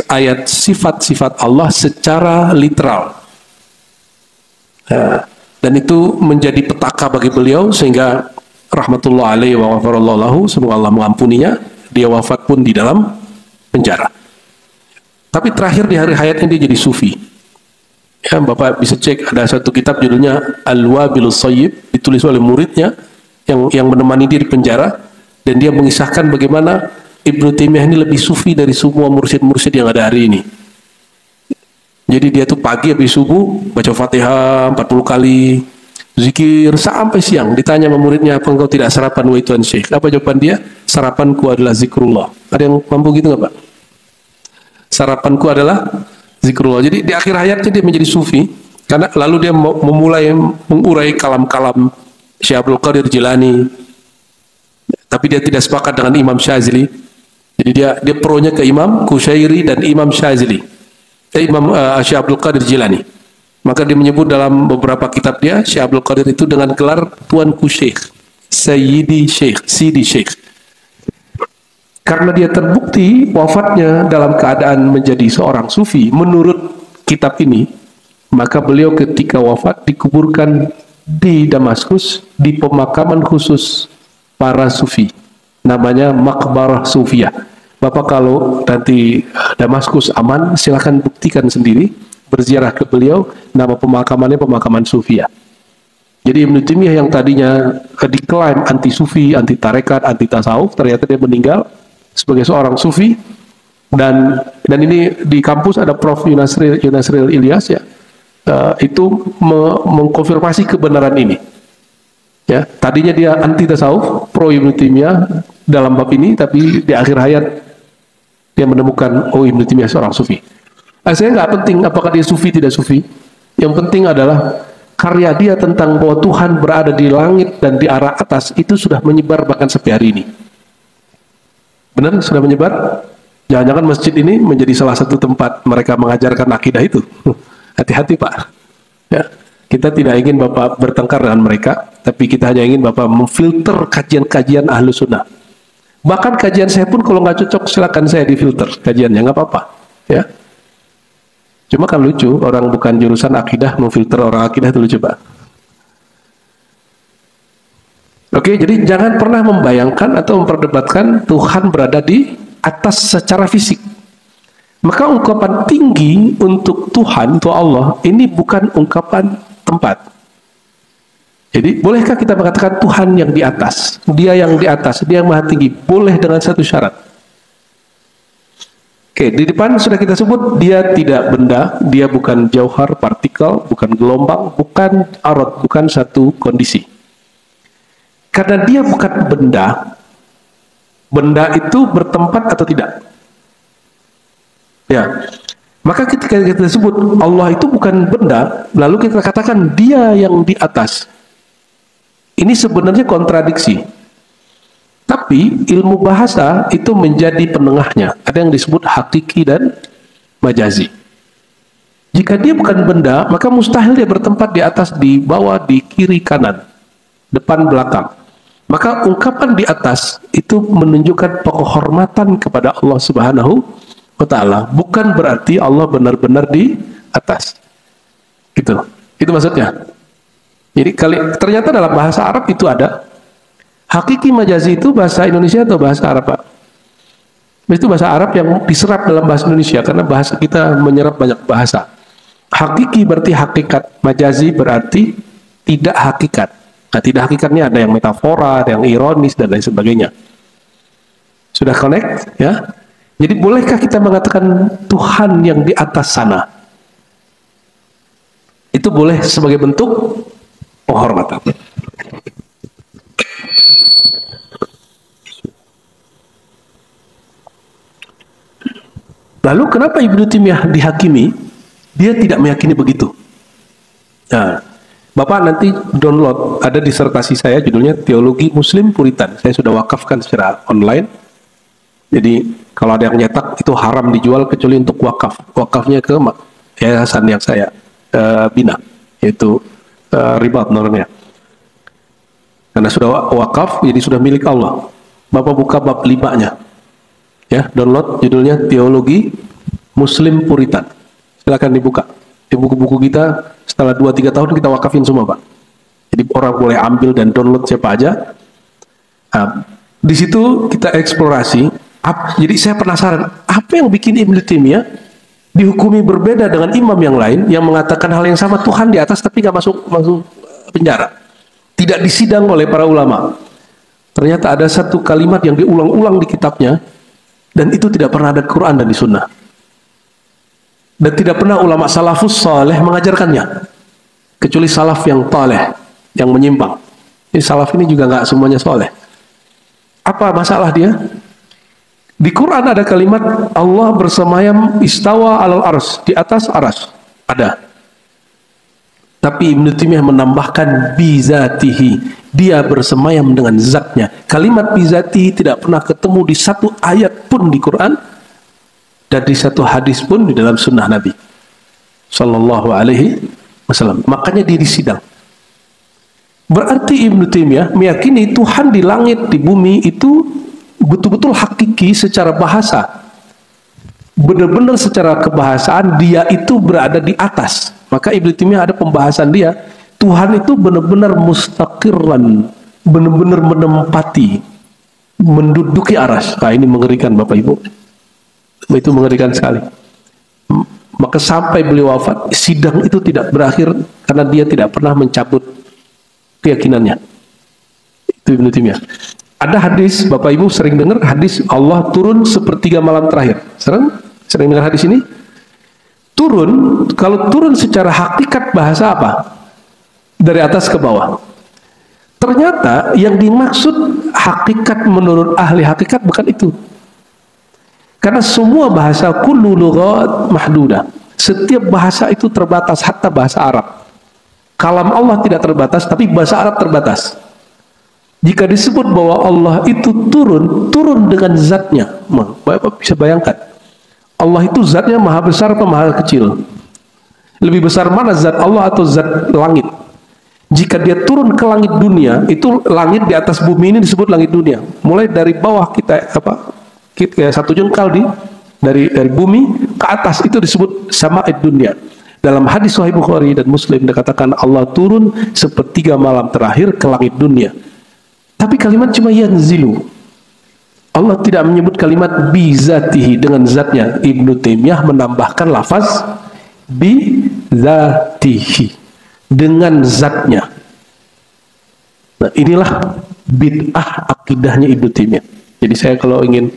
ayat sifat-sifat Allah secara literal. Nah, dan itu menjadi petaka bagi beliau sehingga rahmatullah alaihi wa ghafarallahu lahu, semoga Allah mengampuninya, dia wafat pun di dalam penjara. Tapi terakhir di hari hayatnya dia jadi sufi. Ya, Bapak bisa cek, ada satu kitab judulnya Al-Wabilus Sayyib, ditulis oleh muridnya yang menemani dia di penjara, dan dia mengisahkan bagaimana Ibnu Taimiyah ini lebih sufi dari semua mursyid-mursyid yang ada hari ini. Jadi dia tuh pagi habis subuh baca Fatihah 40 kali, zikir sampai siang. Ditanya sama muridnya, apa engkau tidak sarapan wahai Tuan Syekh? Apa jawaban dia? Sarapanku adalah zikrullah. Ada yang mampu gitu nggak Pak? Sarapanku adalah zikrullah. Jadi di akhir hayatnya dia menjadi sufi, karena lalu dia memulai mengurai kalam-kalam Syekh Abdul Qadir Jilani. Tapi dia tidak sepakat dengan Imam Syazili. Jadi dia pronya ke Imam Kusyairi dan Imam Syazili. Imam Syekh Abdul Qadir Jilani. Maka dia menyebut dalam beberapa kitab dia, Syekh Abdul Qadir itu dengan gelar Tuanku Syekh, Sayyidi Syekh, Sidi Syekh. Karena dia terbukti wafatnya dalam keadaan menjadi seorang sufi menurut kitab ini, maka beliau ketika wafat dikuburkan di Damaskus di pemakaman khusus para sufi, namanya Maqbarah Sufiyah. Bapak kalau nanti Damaskus aman, silahkan buktikan sendiri, berziarah ke beliau, nama pemakamannya pemakaman Sufiyah. Jadi Ibnu Taimiyah yang tadinya diklaim anti sufi, anti tarekat, anti tasawuf, ternyata dia meninggal sebagai seorang sufi. Dan ini di kampus ada Prof. Yunasril Ilyas ya, itu mengkonfirmasi kebenaran ini. Ya, tadinya dia anti tasawuf, pro Ibnu Taimiyah dalam bab ini, tapi di akhir hayat dia menemukan Ibnu Taimiyah seorang sufi. Saya nggak penting apakah dia sufi tidak sufi. Yang penting adalah karya dia tentang bahwa Tuhan berada di langit dan di arah atas itu sudah menyebar bahkan sampai hari ini. Benar sudah menyebar. Jangan-jangan masjid ini menjadi salah satu tempat mereka mengajarkan akidah itu. Hati-hati Pak. Ya. Kita tidak ingin Bapak bertengkar dengan mereka, tapi kita hanya ingin Bapak memfilter kajian-kajian Ahlus Sunnah. Bahkan kajian saya pun kalau nggak cocok, silakan saya difilter kajiannya, nggak apa-apa. Ya. Cuma kan lucu, orang bukan jurusan akidah memfilter orang akidah itu lucu Pak. Oke, jadi jangan pernah membayangkan atau memperdebatkan Tuhan berada di atas secara fisik. Maka ungkapan tinggi untuk Tuhan, untuk Allah, ini bukan ungkapan tempat. Jadi bolehkah kita mengatakan Tuhan yang di atas, dia yang di atas, dia yang maha tinggi? Boleh dengan satu syarat. Oke, di depan sudah kita sebut dia tidak benda, dia bukan jauhar, partikel, bukan gelombang, bukan arad, bukan satu kondisi. Karena dia bukan benda, benda itu bertempat atau tidak? Ya. Maka ketika kita sebut Allah itu bukan benda, lalu kita katakan dia yang di atas. Ini sebenarnya kontradiksi. Tapi ilmu bahasa itu menjadi penengahnya. Ada yang disebut hakiki dan majazi. Jika dia bukan benda, maka mustahil dia bertempat di atas, di bawah, di kiri, kanan, depan, belakang. Maka ungkapan di atas itu menunjukkan penghormatan kepada Allah Subhanahu wa Ta'ala. Bukan berarti Allah benar-benar di atas. Gitu. Itu maksudnya. Jadi ternyata dalam bahasa Arab itu ada. Hakiki majazi itu bahasa Indonesia atau bahasa Arab Pak? Itu bahasa Arab yang diserap dalam bahasa Indonesia karena bahasa kita menyerap banyak bahasa. Hakiki berarti hakikat, majazi berarti tidak hakikat. Nah, tidak hakikatnya ada yang metafora, ada yang ironis dan lain sebagainya. Sudah connect ya? Jadi bolehkah kita mengatakan Tuhan yang di atas sana? Itu boleh sebagai bentuk penghormatan. Lalu kenapa Ibnu Taimiyah dihakimi? Dia tidak meyakini begitu. Nah, Bapak nanti download, ada disertasi saya judulnya Teologi Muslim Puritan. Saya sudah wakafkan secara online. Jadi kalau ada yang nyetak itu haram dijual kecuali untuk wakaf. Wakafnya ke yayasan yang saya bina, yaitu Ribat Nurnya. Karena sudah wakaf, jadi sudah milik Allah. Bapak buka bab 5-nya. Ya, download judulnya Teologi Muslim Puritan. Silakan dibuka. Di buku-buku kita setelah 2-3 tahun kita wakafin semua, Pak. Jadi orang boleh ambil dan download siapa aja. Nah, di situ kita eksplorasi. Jadi saya penasaran, apa yang bikin Ibnu Taimiyah dihukumi berbeda dengan imam yang lain yang mengatakan hal yang sama, Tuhan di atas tapi nggak masuk penjara, tidak disidang oleh para ulama. Ternyata ada satu kalimat yang diulang-ulang di kitabnya dan itu tidak pernah ada di Quran dan di Sunnah. Dan tidak pernah ulama salafus saleh mengajarkannya, kecuali salaf yang taleh, yang menyimpang. Ini salaf ini juga nggak semuanya soleh. Apa masalah dia? Di Quran ada kalimat Allah bersemayam istawa alal ars, di atas aras. Ada. Tapi Ibnu Taimiyah menambahkan bizatihi, dia bersemayam dengan zatnya. Kalimat bizatihi tidak pernah ketemu di satu ayat pun di Quran dan di satu hadis pun di dalam sunnah Nabi Sallallahu Alaihi Wasallam. Makanya dia disidang. Berarti Ibnu Taimiyah meyakini Tuhan di langit, di bumi itu betul-betul hakiki secara bahasa. Benar-benar secara kebahasaan dia itu berada di atas. Maka Ibnu Taimiyah ada pembahasan dia, Tuhan itu benar-benar mustaqirran, benar-benar menempati, menduduki aras. Nah, ini mengerikan Bapak Ibu. Itu mengerikan sekali. Maka sampai beliau wafat, sidang itu tidak berakhir karena dia tidak pernah mencabut keyakinannya. Itu Ibnu Taimiyah. Ada hadis, Bapak Ibu sering dengar hadis Allah turun sepertiga malam terakhir. Sering dengar hadis ini? Turun, kalau turun secara hakikat bahasa apa? Dari atas ke bawah. Ternyata yang dimaksud hakikat menurut ahli hakikat bukan itu. Karena semua bahasa kullu lughat mahdudah. Setiap bahasa itu terbatas, hatta bahasa Arab. Kalam Allah tidak terbatas, tapi bahasa Arab terbatas. Jika disebut bahwa Allah itu turun dengan zatnya, Bapak bisa bayangkan, Allah itu zatnya maha besar atau maha kecil? Lebih besar mana zat Allah atau zat langit? Jika dia turun ke langit dunia, itu langit di atas bumi ini disebut langit dunia. Mulai dari bawah kita satu jengkal dari bumi ke atas itu disebut sama'id dunia. Dalam hadis Sahih Bukhari dan Muslim dikatakan Allah turun sepertiga malam terakhir ke langit dunia. Tapi kalimat cuma yanzilu. Allah tidak menyebut kalimat bizatihi dengan zatnya. Ibnu Taimiyah menambahkan lafaz bizatihi dengan zatnya. Nah, inilah bid'ah akidahnya Ibnu Taimiyah. Jadi saya kalau ingin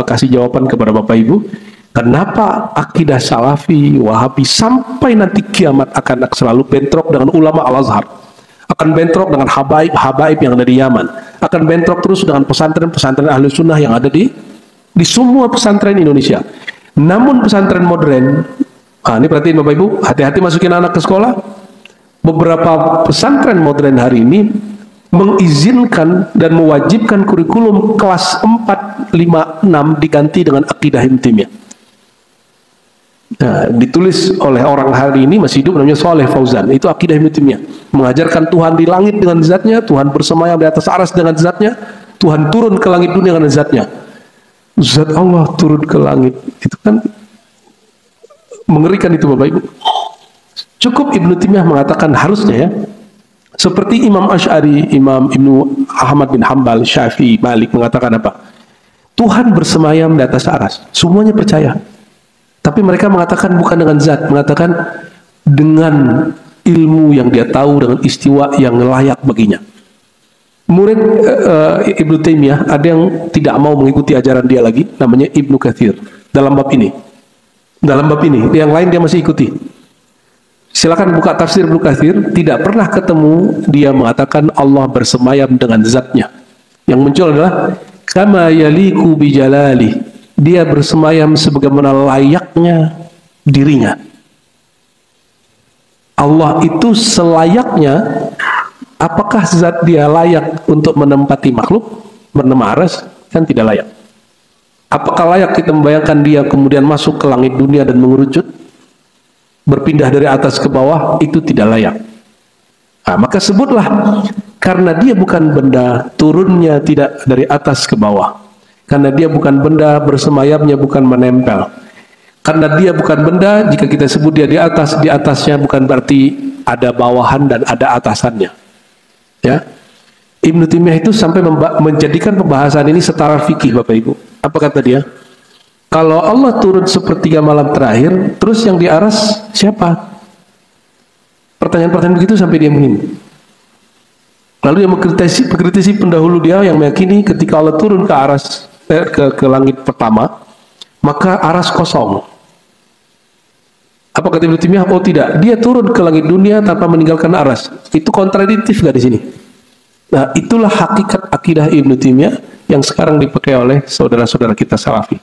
kasih jawaban kepada Bapak Ibu, kenapa akidah Salafi, Wahabi sampai nanti kiamat akan selalu bentrok dengan ulama Al-Azhar? Akan bentrok dengan habaib yang ada di Yaman, akan bentrok terus dengan pesantren-pesantren ahli sunnah yang ada di semua pesantren Indonesia. Namun pesantren modern, ini perhatiin Bapak Ibu, hati-hati masukin anak ke sekolah. Beberapa pesantren modern hari ini mengizinkan dan mewajibkan kurikulum kelas 4, 5, 6 diganti dengan akidah Ibnu Taimiyah. Nah, ditulis oleh orang hari ini masih hidup namanya Saleh Fauzan. Itu akidah Ibnu Taimiyah, mengajarkan Tuhan di langit dengan zatnya, Tuhan bersemayam di atas aras dengan zatnya, Tuhan turun ke langit dunia dengan zatnya. Zat Allah turun ke langit, itu kan mengerikan itu Bapak Ibu. Cukup Ibnu Taimiyah mengatakan harusnya ya, seperti Imam Asy'ari, Imam Ibnu Ahmad bin Hambal, Syafi'i, Malik mengatakan apa? Tuhan bersemayam di atas aras. Semuanya percaya. Tapi mereka mengatakan bukan dengan zat, mengatakan dengan ilmu yang dia tahu, dengan istiwa yang layak baginya. Murid Ibnu Taimiyah ada yang tidak mau mengikuti ajaran dia lagi, namanya Ibnu Katsir. Dalam bab ini, yang lain dia masih ikuti. Silakan buka tafsir Ibnu Katsir, tidak pernah ketemu dia mengatakan Allah bersemayam dengan zatnya. Yang muncul adalah kama yaliku bijalali, dia bersemayam sebagaimana layaknya dirinya. Allah itu selayaknya. Apakah zat dia layak untuk menempati makhluk bernama aras? Kan tidak layak. Apakah layak kita membayangkan dia kemudian masuk ke langit dunia dan mengerucut, berpindah dari atas ke bawah? Itu tidak layak. Nah, maka sebutlah, karena dia bukan benda, turunnya tidak dari atas ke bawah. Karena dia bukan benda, bersemayamnya bukan menempel. Karena dia bukan benda, jika kita sebut dia di atasnya bukan berarti ada bawahan dan ada atasannya. Ya, Ibnu Taimiyah itu sampai menjadikan pembahasan ini setara fikih, Bapak Ibu. Apa kata dia? Kalau Allah turun sepertiga malam terakhir, terus yang di aras siapa? Pertanyaan-pertanyaan begitu sampai dia begini. Lalu yang mengkritisi pendahulu dia yang meyakini ketika Allah turun ke aras ke langit pertama, maka aras kosong. Apa kata Ibnu Taimiyah? Oh tidak, dia turun ke langit dunia tanpa meninggalkan aras. Itu kontradiktif gak di sini? Nah, itulah hakikat akidah Ibnu Taimiyah yang sekarang dipakai oleh saudara-saudara kita Salafi.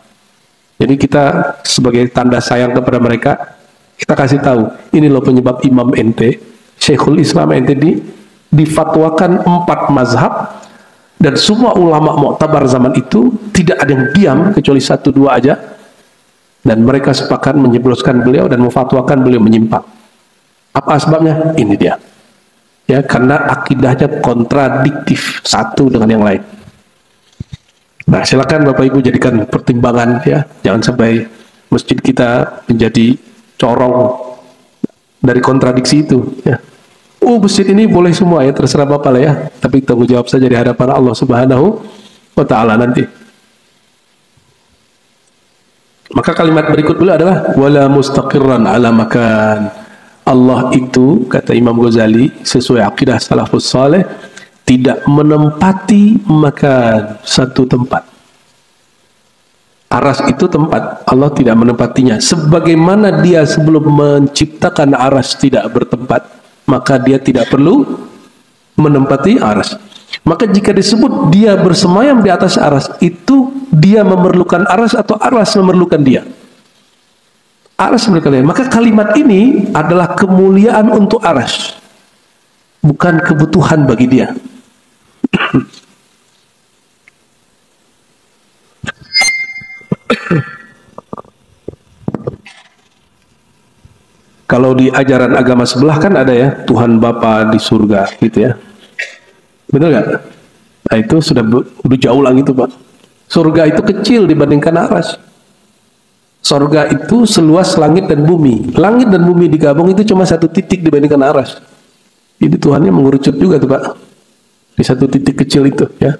Jadi kita sebagai tanda sayang kepada mereka, kita kasih tahu, ini loh penyebab Imam ente, Syekhul Islam ente difatwakan 4 mazhab, dan semua ulama mu'tabar zaman itu tidak ada yang diam kecuali 1-2 aja. Dan mereka sepakat menjebloskan beliau dan memfatwakan beliau menyimpang. Apa sebabnya? Ini dia. Ya, karena akidahnya kontradiktif satu dengan yang lain. Nah, silakan Bapak Ibu jadikan pertimbangan ya. Jangan sampai masjid kita menjadi corong dari kontradiksi itu ya. Oh, masjid ini boleh semua ya, terserah Bapak lah ya. Tapi tanggung jawab saja di hadapan Allah Subhanahu wa taala nanti. Maka kalimat berikut beliau adalah wala mustaqirran ala makan. Allah itu, kata Imam Ghazali, sesuai akidah salafus saleh, tidak menempati makan, satu tempat. Aras itu tempat, Allah tidak menempatinya. Sebagaimana dia sebelum menciptakan aras tidak bertempat, maka dia tidak perlu menempati aras. Maka jika disebut dia bersemayam di atas aras, itu dia memerlukan aras atau aras memerlukan dia? Aras memerlukan dia. Maka kalimat ini adalah kemuliaan untuk aras, bukan kebutuhan bagi dia. Kalau di ajaran agama sebelah kan ada ya, Tuhan Bapa di surga gitu ya. Benar nggak? Nah itu sudah jauh lagi itu Pak. Surga itu kecil dibandingkan aras. Surga itu seluas langit dan bumi. Langit dan bumi digabung itu cuma satu titik dibandingkan aras. Jadi Tuhannya mengerucut juga tuh Pak. Di satu titik kecil itu ya.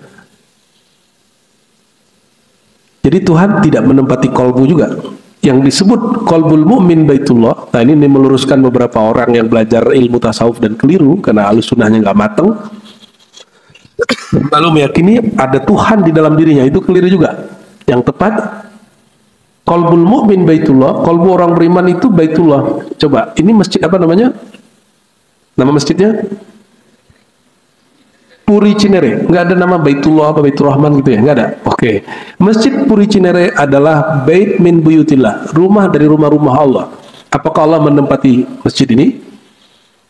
Jadi Tuhan tidak menempati kolbu juga. Yang disebut kolbul mu'min baitullah. Nah ini meluruskan beberapa orang yang belajar ilmu tasawuf dan keliru karena alusunahnya nggak mateng. Lalu meyakini ada Tuhan di dalam dirinya, itu keliru juga. Yang tepat kolbul mu'min baitullah, kolbu orang beriman itu baitullah. Coba, ini masjid apa namanya? Nama masjidnya? Puri Cinere. Nggak ada nama Baitullah apa Baitur Rahman gitu ya? Nggak ada. Oke. Masjid Puri Cinere adalah bait min buyutillah, rumah dari rumah-rumah Allah. Apakah Allah menempati masjid ini?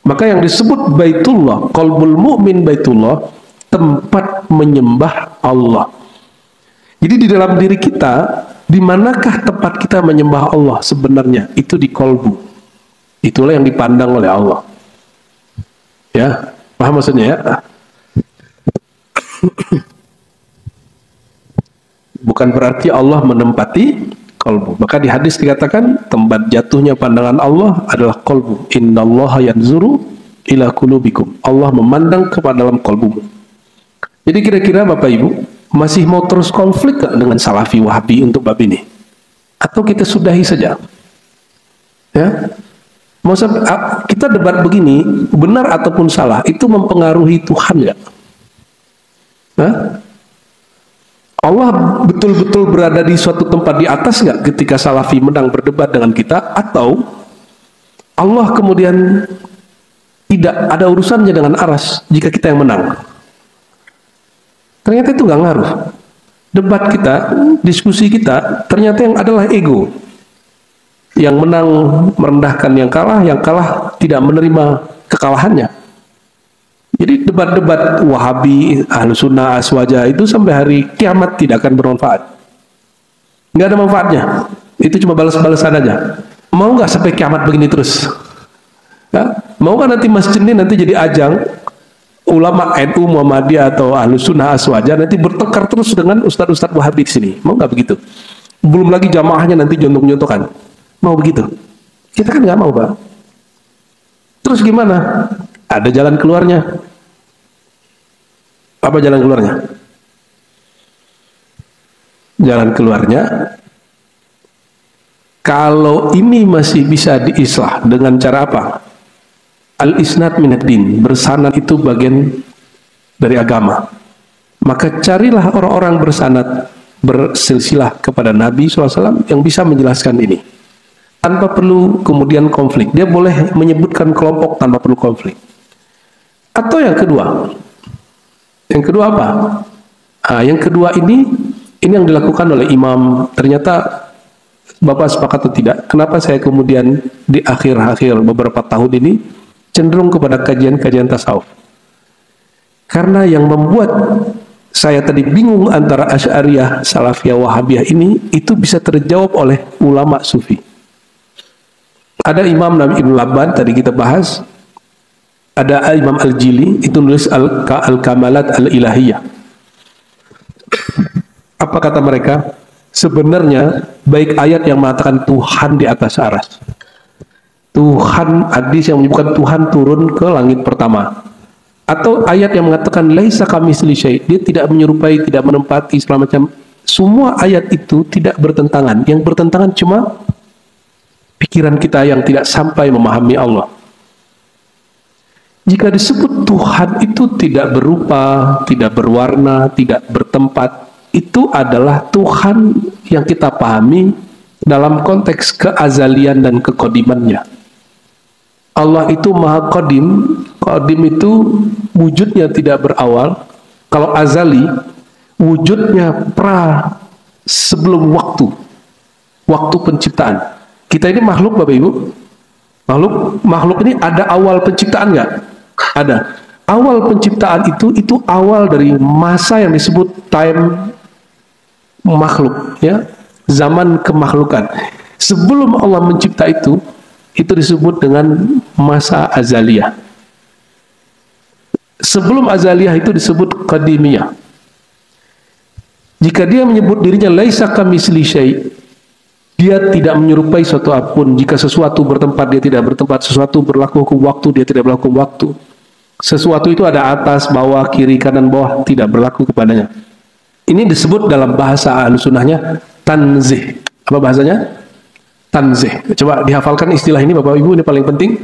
Maka yang disebut Baitullah, kolbul mu'min baitullah, tempat menyembah Allah. Jadi di dalam diri kita, di manakah tempat kita menyembah Allah sebenarnya? Itu di kolbu. Itulah yang dipandang oleh Allah. Ya, paham maksudnya ya? Bukan berarti Allah menempati kolbu. Maka di hadis dikatakan tempat jatuhnya pandangan Allah adalah kolbu. Innallaha yanzuru ila qulubikum. Allah memandang kepada dalam kolbumu. Jadi kira-kira Bapak Ibu masih mau terus konflik dengan Salafi Wahabi untuk bab ini? Atau kita sudahi saja? Ya, mau sampai kita debat begini, benar ataupun salah, itu mempengaruhi Tuhan nggak? Allah betul-betul berada di suatu tempat di atas nggak ketika Salafi menang berdebat dengan kita? Atau Allah kemudian tidak ada urusannya dengan aras jika kita yang menang? Ternyata itu nggak ngaruh. debat kita, diskusi kita, ternyata yang adalah ego. Yang menang merendahkan yang kalah tidak menerima kekalahannya. Jadi debat-debat Wahabi, Ahlus Sunnah, Aswaja itu sampai hari kiamat tidak akan bermanfaat. Nggak ada manfaatnya. Itu cuma balas-balasan aja. Mau nggak sampai kiamat begini terus? Ya? Mau nggak nanti masjid ini nanti jadi ajang ulama NU, Muhammadiyah atau Ahlus Sunnah, Aswaja nanti bertengkar terus dengan ustadz-ustadz Wahabi di sini? Mau nggak begitu? Belum lagi jamaahnya nanti jontok-jontokan. Mau begitu? Kita kan nggak mau, Pak. Terus gimana? Ada jalan keluarnya. Apa jalan keluarnya? Jalan keluarnya, kalau ini masih bisa diislah dengan cara apa? Al-isnad minad din, bersanad itu bagian dari agama. Maka carilah orang-orang bersanad, bersilsilah kepada Nabi SAW yang bisa menjelaskan ini. Tanpa perlu kemudian konflik. Dia boleh menyebutkan kelompok tanpa perlu konflik. Atau yang kedua. Yang kedua apa? Yang kedua ini yang dilakukan oleh imam. Ternyata Bapak sepakat atau tidak? Kenapa saya kemudian di akhir-akhir beberapa tahun ini cenderung kepada kajian-kajian tasawuf? Karena yang membuat saya tadi bingung antara Asy'ariyah, Salafiyah, Wahabiyah ini, itu bisa terjawab oleh ulama sufi. Ada Imam Nabi Ibn Labban, tadi kita bahas. Ada Imam Al-Jili, itu nulis Al-Kamalat Al-Ilahiyah. Apa kata mereka? Sebenarnya baik ayat yang mengatakan Tuhan di atas aras, Tuhan, hadis yang menyebutkan Tuhan turun ke langit pertama, atau ayat yang mengatakan laisa kamitsli syai', dia tidak menyerupai, tidak menempati segala macam. Semua ayat itu tidak bertentangan. Yang bertentangan cuma pikiran kita yang tidak sampai memahami Allah. Jika disebut Tuhan itu tidak berupa, tidak berwarna, tidak bertempat, itu adalah Tuhan yang kita pahami dalam konteks keazalian dan kekodimannya. Allah itu maha kodim. Kodim itu wujudnya tidak berawal. Kalau azali, wujudnya sebelum waktu penciptaan. Kita ini makhluk, Bapak Ibu. Makhluk ini ada awal penciptaan nggak? Ada. Awal penciptaan itu awal dari masa yang disebut time makhluk, ya, zaman kemakhlukan. Sebelum Allah mencipta itu disebut dengan masa azaliyah. Sebelum azaliyah itu disebut qadimiyah. Jika dia menyebut dirinya laisa kamitsli syai', dia tidak menyerupai suatu apapun. Jika sesuatu bertempat, dia tidak bertempat. Sesuatu berlaku hukum waktu, dia tidak berlaku hukum waktu. Sesuatu itu ada atas, bawah, kiri, kanan, bawah, tidak berlaku kepadanya. Ini disebut dalam bahasa Ahlus Sunnahnya tanzih. Apa bahasanya? Tanzih. Coba dihafalkan istilah ini Bapak Ibu, ini paling penting.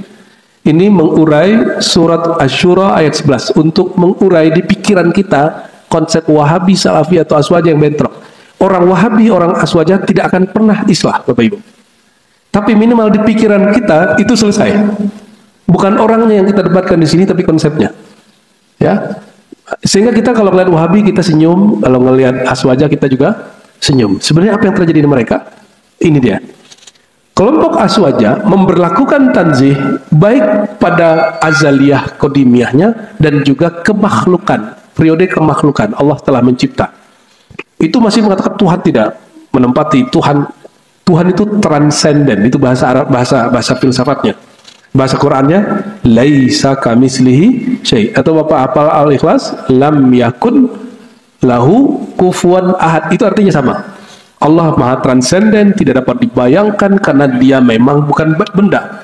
Ini mengurai surat Asy-Syura ayat 11 untuk mengurai di pikiran kita konsep Wahabi, Salafi atau Aswaja yang bentrok. Orang Wahabi, orang Aswaja tidak akan pernah islah, Bapak Ibu. Tapi minimal di pikiran kita itu selesai. Bukan orangnya yang kita debatkan di sini, tapi konsepnya. Ya, sehingga kita kalau melihat Wahabi kita senyum, kalau melihat Aswaja kita juga senyum. Sebenarnya apa yang terjadi di mereka? Ini dia. Kelompok Aswaja memberlakukan tanzih baik pada azaliyah kodimiyahnya dan juga kemakhlukan, periode kemakhlukan. Allah telah mencipta. Itu masih mengatakan Tuhan tidak menempati. Tuhan itu transenden. Itu bahasa Arab, bahasa filsafatnya. Bahasa Qur'annya laisa kamitslihi syai'. Atau Bapak hafal Al-Ikhlas, lam yakun lahu kufuwan ahad. Itu artinya sama. Allah maha transenden, tidak dapat dibayangkan karena dia memang bukan benda.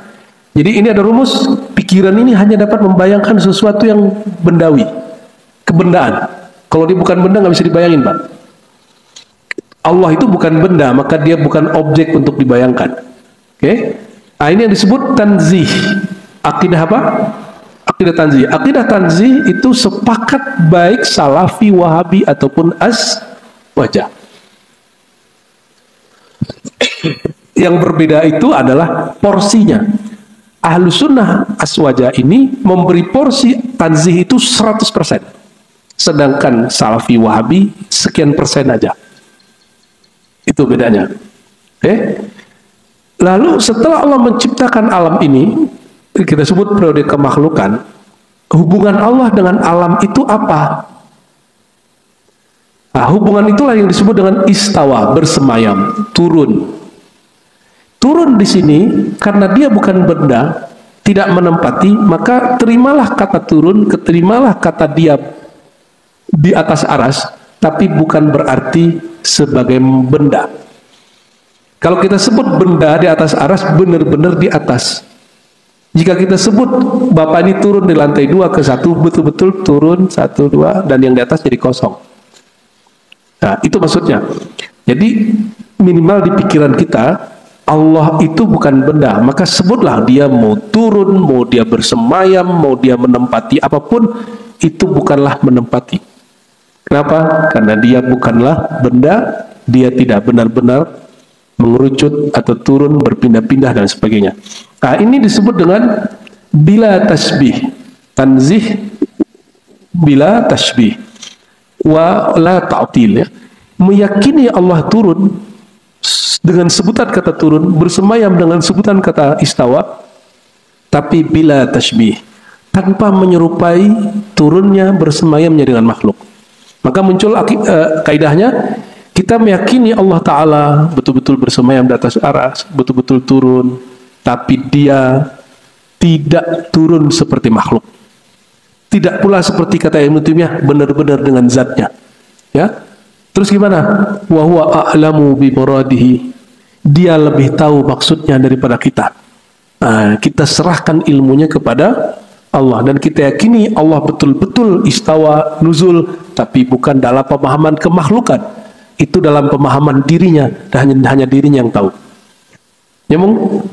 Jadi ini ada rumus, pikiran ini hanya dapat membayangkan sesuatu yang bendawi, kebendaan. Kalau dia bukan benda nggak bisa dibayangin, Pak. Allah itu bukan benda, maka dia bukan objek untuk dibayangkan. Oke? Nah, ini yang disebut tanzih. Akidah apa? Akidah tanzih. Akidah tanzih itu sepakat baik Salafi, Wahabi ataupun Aswaja. Yang berbeda itu adalah porsinya. Ahlus Sunnah Aswaja ini memberi porsi tanzih itu 100%. sedangkan Salafi Wahabi sekian persen aja. Itu bedanya. Lalu setelah Allah menciptakan alam ini, kita sebut periode kemakhlukan, hubungan Allah dengan alam itu apa? Nah, hubungan itulah yang disebut dengan istawa, bersemayam, turun. Turun di sini karena dia bukan benda, tidak menempati, maka terimalah kata turun, keterimalah kata dia di atas aras, tapi bukan berarti sebagai benda. Kalau kita sebut benda di atas aras, benar-benar di atas. Jika kita sebut Bapak ini turun di lantai 2 ke 1, betul-betul turun 1, 2, dan yang di atas jadi kosong. Nah, itu maksudnya. Jadi minimal di pikiran kita, Allah itu bukan benda, maka sebutlah dia mau turun, mau dia bersemayam, mau dia menempati apapun, itu bukanlah menempati. Kenapa? Karena dia bukanlah benda, dia tidak benar-benar mengerucut atau turun, berpindah-pindah dan sebagainya. Nah, ini disebut dengan bila tasbih, tanzih bila tasbih wa la ta'til, ya. Meyakini Allah turun dengan sebutan kata turun, bersemayam dengan sebutan kata istawa, tapi bila tasbih, tanpa menyerupai turunnya bersemayamnya dengan makhluk. Maka muncul kaidahnya, kita meyakini Allah Ta'ala betul-betul bersemayam di atas aras, betul-betul turun, tapi dia tidak turun seperti makhluk. Tidak pula seperti kata Ibnu Taimiyah, benar-benar dengan zatnya. Ya. Terus gimana? Wa huwa a'lamu bi muradihi. Dia lebih tahu maksudnya daripada kita. Nah, kita serahkan ilmunya kepada Allah dan kita yakini Allah betul-betul istawa nuzul, tapi bukan dalam pemahaman kemakhlukan. Itu dalam pemahaman dirinya, dan hanya dirinya yang tahu. Nyambung?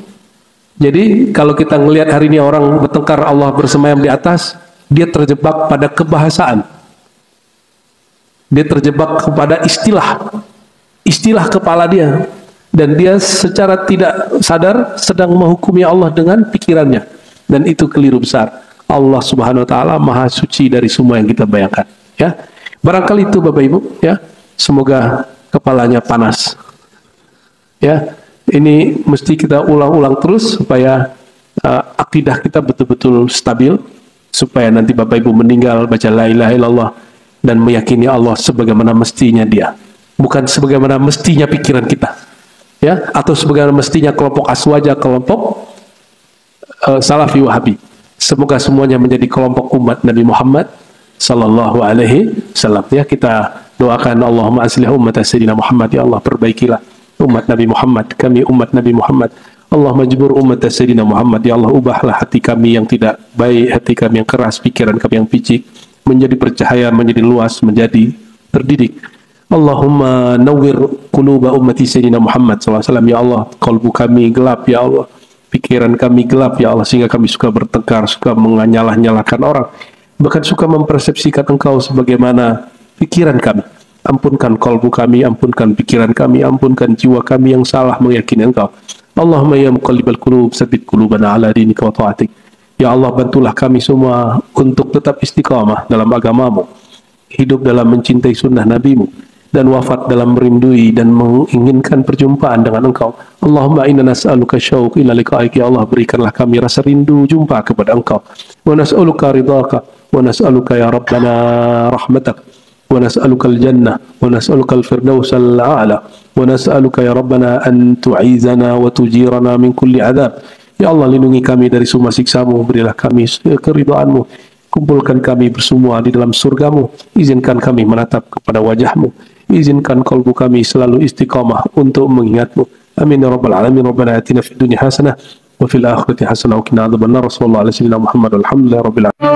Jadi kalau kita ngelihat hari ini orang bertengkar Allah bersemayam di atas, dia terjebak pada kebahasaan. Dia terjebak kepada istilah kepala dia, dan dia secara tidak sadar sedang menghukumi Allah dengan pikirannya, dan itu keliru besar. Allah Subhanahu wa taala Maha suci dari semua yang kita bayangkan, ya. Barangkali itu Bapak Ibu, ya. Semoga kepalanya panas. Ya, ini mesti kita ulang-ulang terus supaya akidah kita betul-betul stabil, supaya nanti Bapak Ibu meninggal baca la ilaha illallah dan meyakini Allah sebagaimana mestinya dia, bukan sebagaimana mestinya pikiran kita, ya, atau sebagaimana mestinya kelompok aswaja, kelompok Salafi Wahabi. Semoga semuanya menjadi kelompok umat Nabi Muhammad sallallahu alaihi wasallam. Ya, kita doakan Allahumma aslih umat Sayyidina Muhammad, ya Allah perbaikilah umat Nabi Muhammad, kami umat Nabi Muhammad. Allah majbur umat Sayyidina Muhammad, ya Allah ubahlah hati kami yang tidak baik, hati kami yang keras, pikiran kami yang picik menjadi percahaya, menjadi luas, menjadi terdidik. Allahumma nawwir quluba ummati Sayyidina Muhammad sallallahu alaihi wasallam, ya Allah kalbu kami gelap, ya Allah pikiran kami gelap, ya Allah, sehingga kami suka bertengkar, suka menyalah-nyalahkan orang, bahkan suka mempersepsikan Engkau sebagaimana pikiran kami. Ampunkan kalbu kami, ampunkan pikiran kami, ampunkan jiwa kami yang salah meyakini Engkau. Allahumma ya muqallibal qulub tsabbit qulubana ala dinika wa ta'atik. Ya Allah, bantulah kami semua untuk tetap istiqamah dalam agamamu, hidup dalam mencintai sunnah nabimu, dan wafat dalam merindui dan menginginkan perjumpaan dengan Engkau. Allahumma inna nas'aluka syauq ila liqa'ik, ya Allah berikanlah kami rasa rindu jumpa kepada Engkau. Wa nas'aluka ridhaka, wa nas'aluka ya Rabbana rahmatak, wa nas'aluka al-jannah, wa nas'aluka al-firdaus al-a'la, wa nas'aluka ya Rabbana an tu'izana wa tujirana min kulli adab. Ya Allah, lindungi kami dari semua siksa-Mu, berilah kami keridhaan-Mu, kumpulkan kami bersemua di dalam surga-Mu, izinkan kami menatap kepada wajah-Mu, izinkan kalbu kami selalu istiqamah untuk mengingat-Mu. Amin ya rabbal alamin. Rabbana atina fid dunya hasanah wa fil akhirati hasanah wa qina adzabannar. Sallallahu alaihi wasallam Muhammad alhamdulillah rabbil alamin.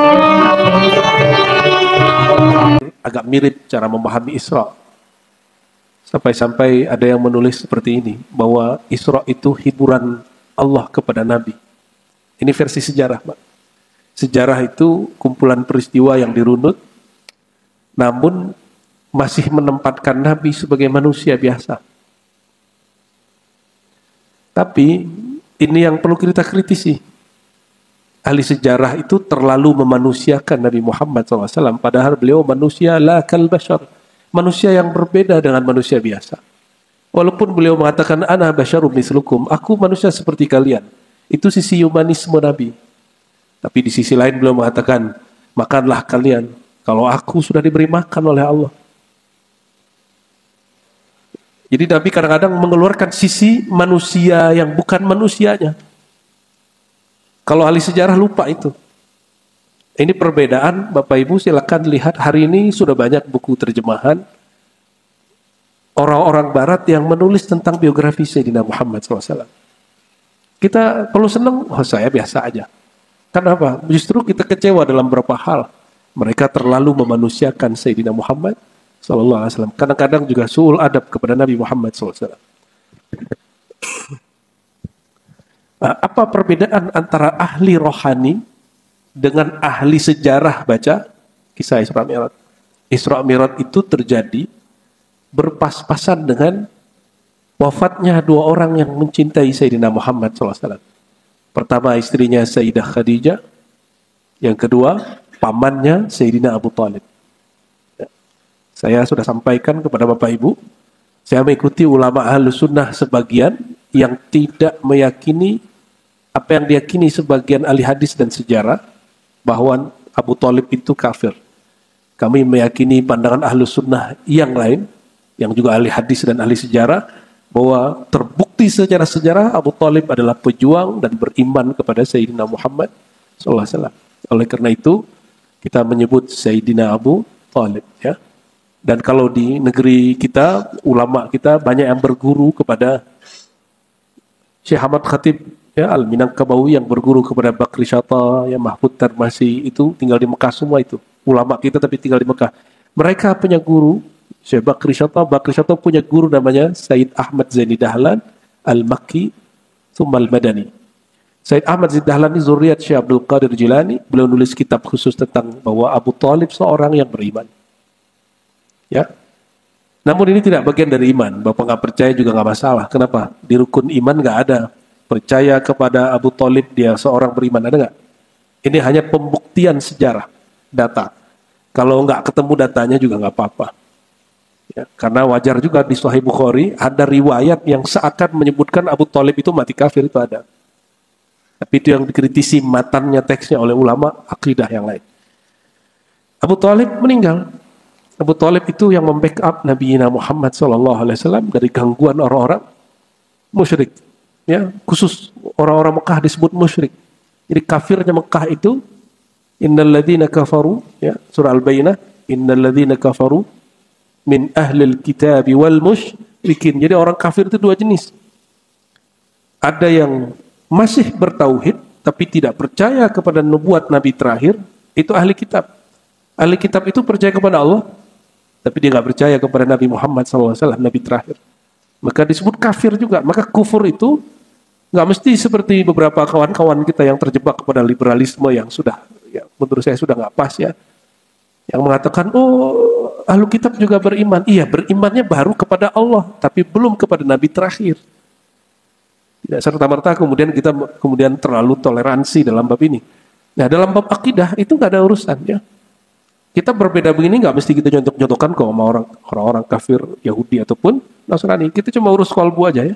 Agak mirip cara memahami Isra. Sampai-sampai ada yang menulis seperti ini, bahwa Isra itu hiburan Allah kepada Nabi. Ini versi sejarah, Pak. Sejarah itu kumpulan peristiwa yang dirunut, namun masih menempatkan Nabi sebagai manusia biasa. Tapi ini yang perlu kita kritisi. ahli sejarah itu terlalu memanusiakan Nabi Muhammad SAW. Padahal beliau manusia la kal bashar. Manusia yang berbeda dengan manusia biasa. Walaupun beliau mengatakan ana basyarum mislukum, aku manusia seperti kalian. Itu sisi humanisme Nabi. Tapi di sisi lain beliau mengatakan, makanlah kalian kalau aku sudah diberi makan oleh Allah. Jadi Nabi kadang-kadang mengeluarkan sisi manusia yang bukan manusianya. Kalau ahli sejarah lupa itu. Ini perbedaan, Bapak Ibu silakan lihat, hari ini sudah banyak buku terjemahan orang-orang barat yang menulis tentang biografi Sayyidina Muhammad SAW. Kita perlu senang, saya biasa aja. Kenapa? Justru kita kecewa dalam beberapa hal. Mereka terlalu memanusiakan Sayyidina Muhammad SAW. Kadang-kadang juga su'ul adab kepada Nabi Muhammad SAW. Apa perbedaan antara ahli rohani dengan ahli sejarah baca kisah Isra Mi'raj? Isra Mi'raj itu terjadi berpas-pasan dengan wafatnya dua orang yang mencintai Sayyidina Muhammad SAW. Pertama istrinya Sayyidah Khadijah, yang kedua pamannya Sayyidina Abu Talib. Saya sudah sampaikan kepada Bapak Ibu, saya mengikuti ulama Ahlus Sunnah sebagian yang tidak meyakini apa yang diyakini sebagian ahli hadis dan sejarah, bahwa Abu Talib itu kafir. Kami meyakini pandangan Ahlus Sunnah yang lain, yang juga ahli hadis dan ahli sejarah, bahwa terbukti secara sejarah Abu Talib adalah pejuang dan beriman kepada Sayyidina Muhammad SAW. Oleh karena itu, kita menyebut Sayyidina Abu Talib. Ya. Dan kalau di negeri kita, ulama kita banyak yang berguru kepada Syekh Ahmad Khatib, ya, Al-Minangkabawi, yang berguru kepada Bakri Syata, ya, Mahfud Tarmasi, itu tinggal di Mekah semua itu. Ulama kita tapi tinggal di Mekah. Mereka punya guru, Syekh Bakri Syata punya guru namanya Said Ahmad Zaini Dahlan Al-Makki Tsumma Al-Madani. Said Ahmad Zaini Dahlan ini zuriat Syekh Abdul Qadir Jilani. Beliau nulis kitab khusus tentang bahwa Abu Talib seorang yang beriman. Ya. Namun ini tidak bagian dari iman. Bapak nggak percaya juga nggak masalah. Kenapa? Di rukun iman nggak ada percaya kepada Abu Talib dia seorang beriman, ada nggak? Ini hanya pembuktian sejarah, data. Kalau nggak ketemu datanya juga nggak apa-apa. Ya, karena wajar juga di Sahih Bukhari ada riwayat yang seakan menyebutkan Abu Talib itu mati kafir, itu ada. Tapi itu yang dikritisi matannya teksnya oleh ulama akidah yang lain. Abu Talib meninggal. Abu Talib itu yang membackup Nabi Muhammad SAW dari gangguan orang-orang musyrik. Ya, khusus orang-orang Mekah disebut musyrik. Jadi kafirnya Mekah itu innalladzina kafaru, ya, surah Al-Bayyinah, innalladzina kafaru min ahlil kitab wal musyrikin. Jadi orang kafir itu dua jenis. Ada yang masih bertauhid tapi tidak percaya kepada nubuat nabi terakhir, itu ahli kitab. Ahli kitab itu percaya kepada Allah tapi dia nggak percaya kepada Nabi Muhammad SAW, nabi terakhir. Maka disebut kafir juga. Maka kufur itu nggak mesti seperti beberapa kawan-kawan kita yang terjebak kepada liberalisme yang sudah, ya, menurut saya sudah nggak pas, ya. Yang mengatakan, oh, ahlu kitab juga beriman. Iya, berimannya baru kepada Allah, tapi belum kepada Nabi terakhir. Tidak serta-merta kemudian kita terlalu toleransi dalam bab ini. Nah, dalam bab akidah itu nggak ada urusan, ya. Kita berbeda begini nggak mesti kita nyontok-nyontokan kok sama orang-orang kafir Yahudi ataupun Nasrani. Kita cuma urus kolbu aja, ya.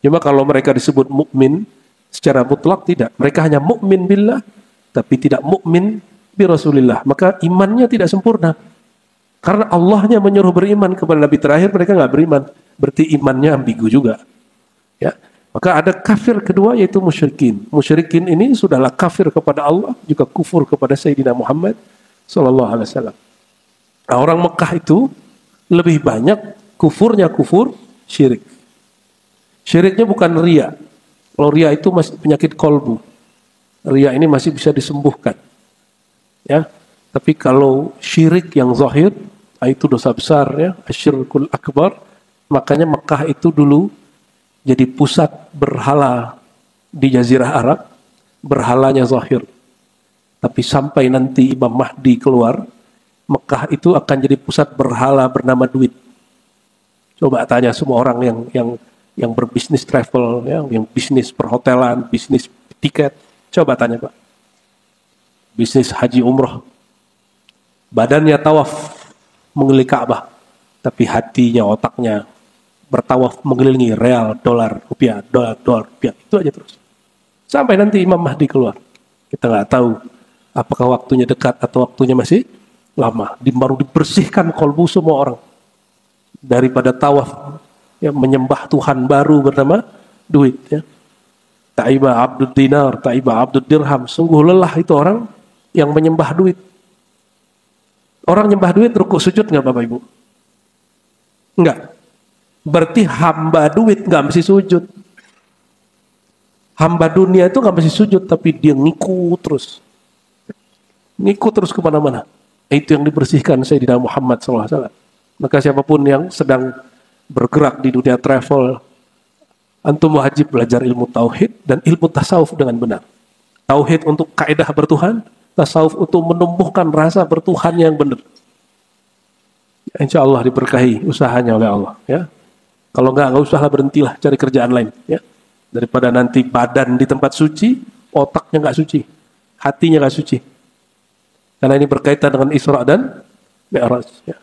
Cuma kalau mereka disebut mukmin secara mutlak, tidak. Mereka hanya mukmin billah tapi tidak mukmin bi Rasulillah. Maka imannya tidak sempurna. Karena Allahnya menyuruh beriman kepada Nabi terakhir, mereka nggak beriman. Berarti imannya ambigu juga. Ya. Maka ada kafir kedua yaitu musyrikin. Musyrikin ini sudahlah kafir kepada Allah, juga kufur kepada Sayyidina Muhammad Sallallahu Alaihi Wasallam. Nah, orang Mekah itu lebih banyak kufurnya kufur syirik. Syiriknya bukan ria. Kalau ria itu masih penyakit kolbu. Ria ini masih bisa disembuhkan. Ya. Tapi kalau syirik yang zahir, itu dosa besar, ya, asyirkul akbar. Makanya Mekah itu dulu jadi pusat berhala di Jazirah Arab, berhalanya zahir. Tapi sampai nanti Imam Mahdi keluar, Mekah itu akan jadi pusat berhala bernama duit. Coba tanya semua orang yang berbisnis travel, ya, yang bisnis perhotelan, bisnis tiket. Coba tanya, Pak. bisnis haji umroh. Badannya tawaf mengelilingi Ka'bah, tapi hatinya, otaknya bertawaf mengelilingi real, dolar, rupiah, dolar, rupiah. Itu aja terus. Sampai nanti Imam Mahdi keluar. Kita nggak tahu apakah waktunya dekat atau waktunya masih lama. Baru dibersihkan kolbu semua orang daripada tawaf, ya, menyembah Tuhan baru bernama duit. Ya. Ta'iba abdud dinar, ta'iba abdud dirham. Sungguh lelah itu orang yang menyembah duit. Orang nyembah duit rukuk sujud nggak Bapak Ibu? Enggak. Berarti hamba duit nggak mesti sujud. Hamba dunia itu nggak mesti sujud, tapi dia ngikut terus. Ngikut terus kemana-mana. Itu yang dibersihkan Sayyidina Muhammad SAW. Maka siapapun yang sedang bergerak di dunia travel, antum wajib belajar ilmu tauhid dan ilmu tasawuf dengan benar. Tauhid untuk kaidah bertuhan, tasawuf untuk menumbuhkan rasa bertuhan yang benar. Ya, insya Allah diberkahi usahanya oleh Allah. Ya, kalau nggak usahlah, berhentilah cari kerjaan lain. Ya, daripada nanti badan di tempat suci, otaknya nggak suci, hatinya nggak suci. Karena ini berkaitan dengan Isra dan Mi'raj. Ya.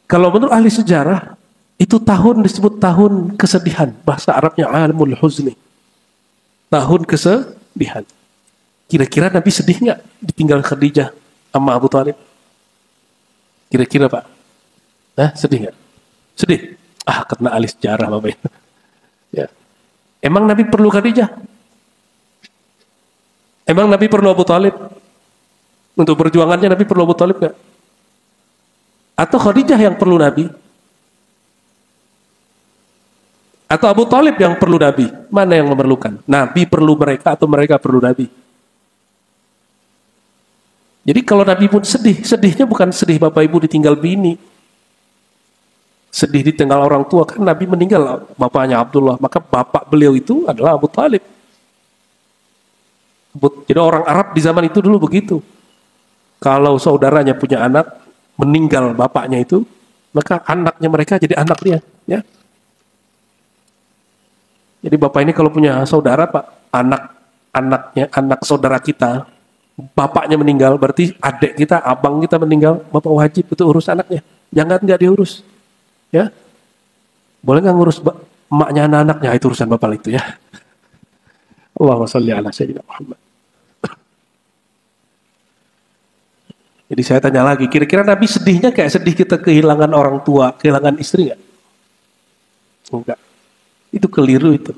Kalau menurut ahli sejarah, itu tahun disebut tahun kesedihan. Bahasa Arabnya Amul Huzni. Tahun kesedihan. Kira-kira Nabi sedih nggak ditinggal Khadijah sama Abu Thalib? Kira-kira Pak? Sedih nggak? Sedih? Karena ahli sejarah Bapak. Ya. Emang Nabi perlu Khadijah? Emang Nabi perlu Abu Thalib? Untuk perjuangannya Nabi perlu Abu Thalib nggak? Atau Khadijah yang perlu Nabi? Atau Abu Thalib yang perlu Nabi? Mana yang memerlukan? Nabi perlu mereka atau mereka perlu Nabi? Jadi kalau Nabi pun sedih, sedihnya bukan sedih Bapak Ibu ditinggal bini. Sedih ditinggal orang tua, kan Nabi meninggal bapaknya Abdullah, maka bapak beliau itu adalah Abu Thalib. Jadi orang Arab di zaman itu dulu begitu. Kalau saudaranya punya anak, meninggal bapaknya itu, maka anaknya mereka jadi anak dia. Ya. Jadi bapak ini kalau punya saudara Pak, anak saudara kita, bapaknya meninggal, berarti adik kita, abang kita meninggal, bapak wajib itu urus anaknya. Jangan nggak diurus. Ya, boleh nggak ngurus emaknya anak-anaknya, itu urusan bapak itu ya. Allahumma sholli ala sayyidina Muhammad. Jadi saya tanya lagi, kira-kira Nabi sedihnya kayak sedih kita kehilangan orang tua, kehilangan istri nggak? Enggak. Itu keliru itu.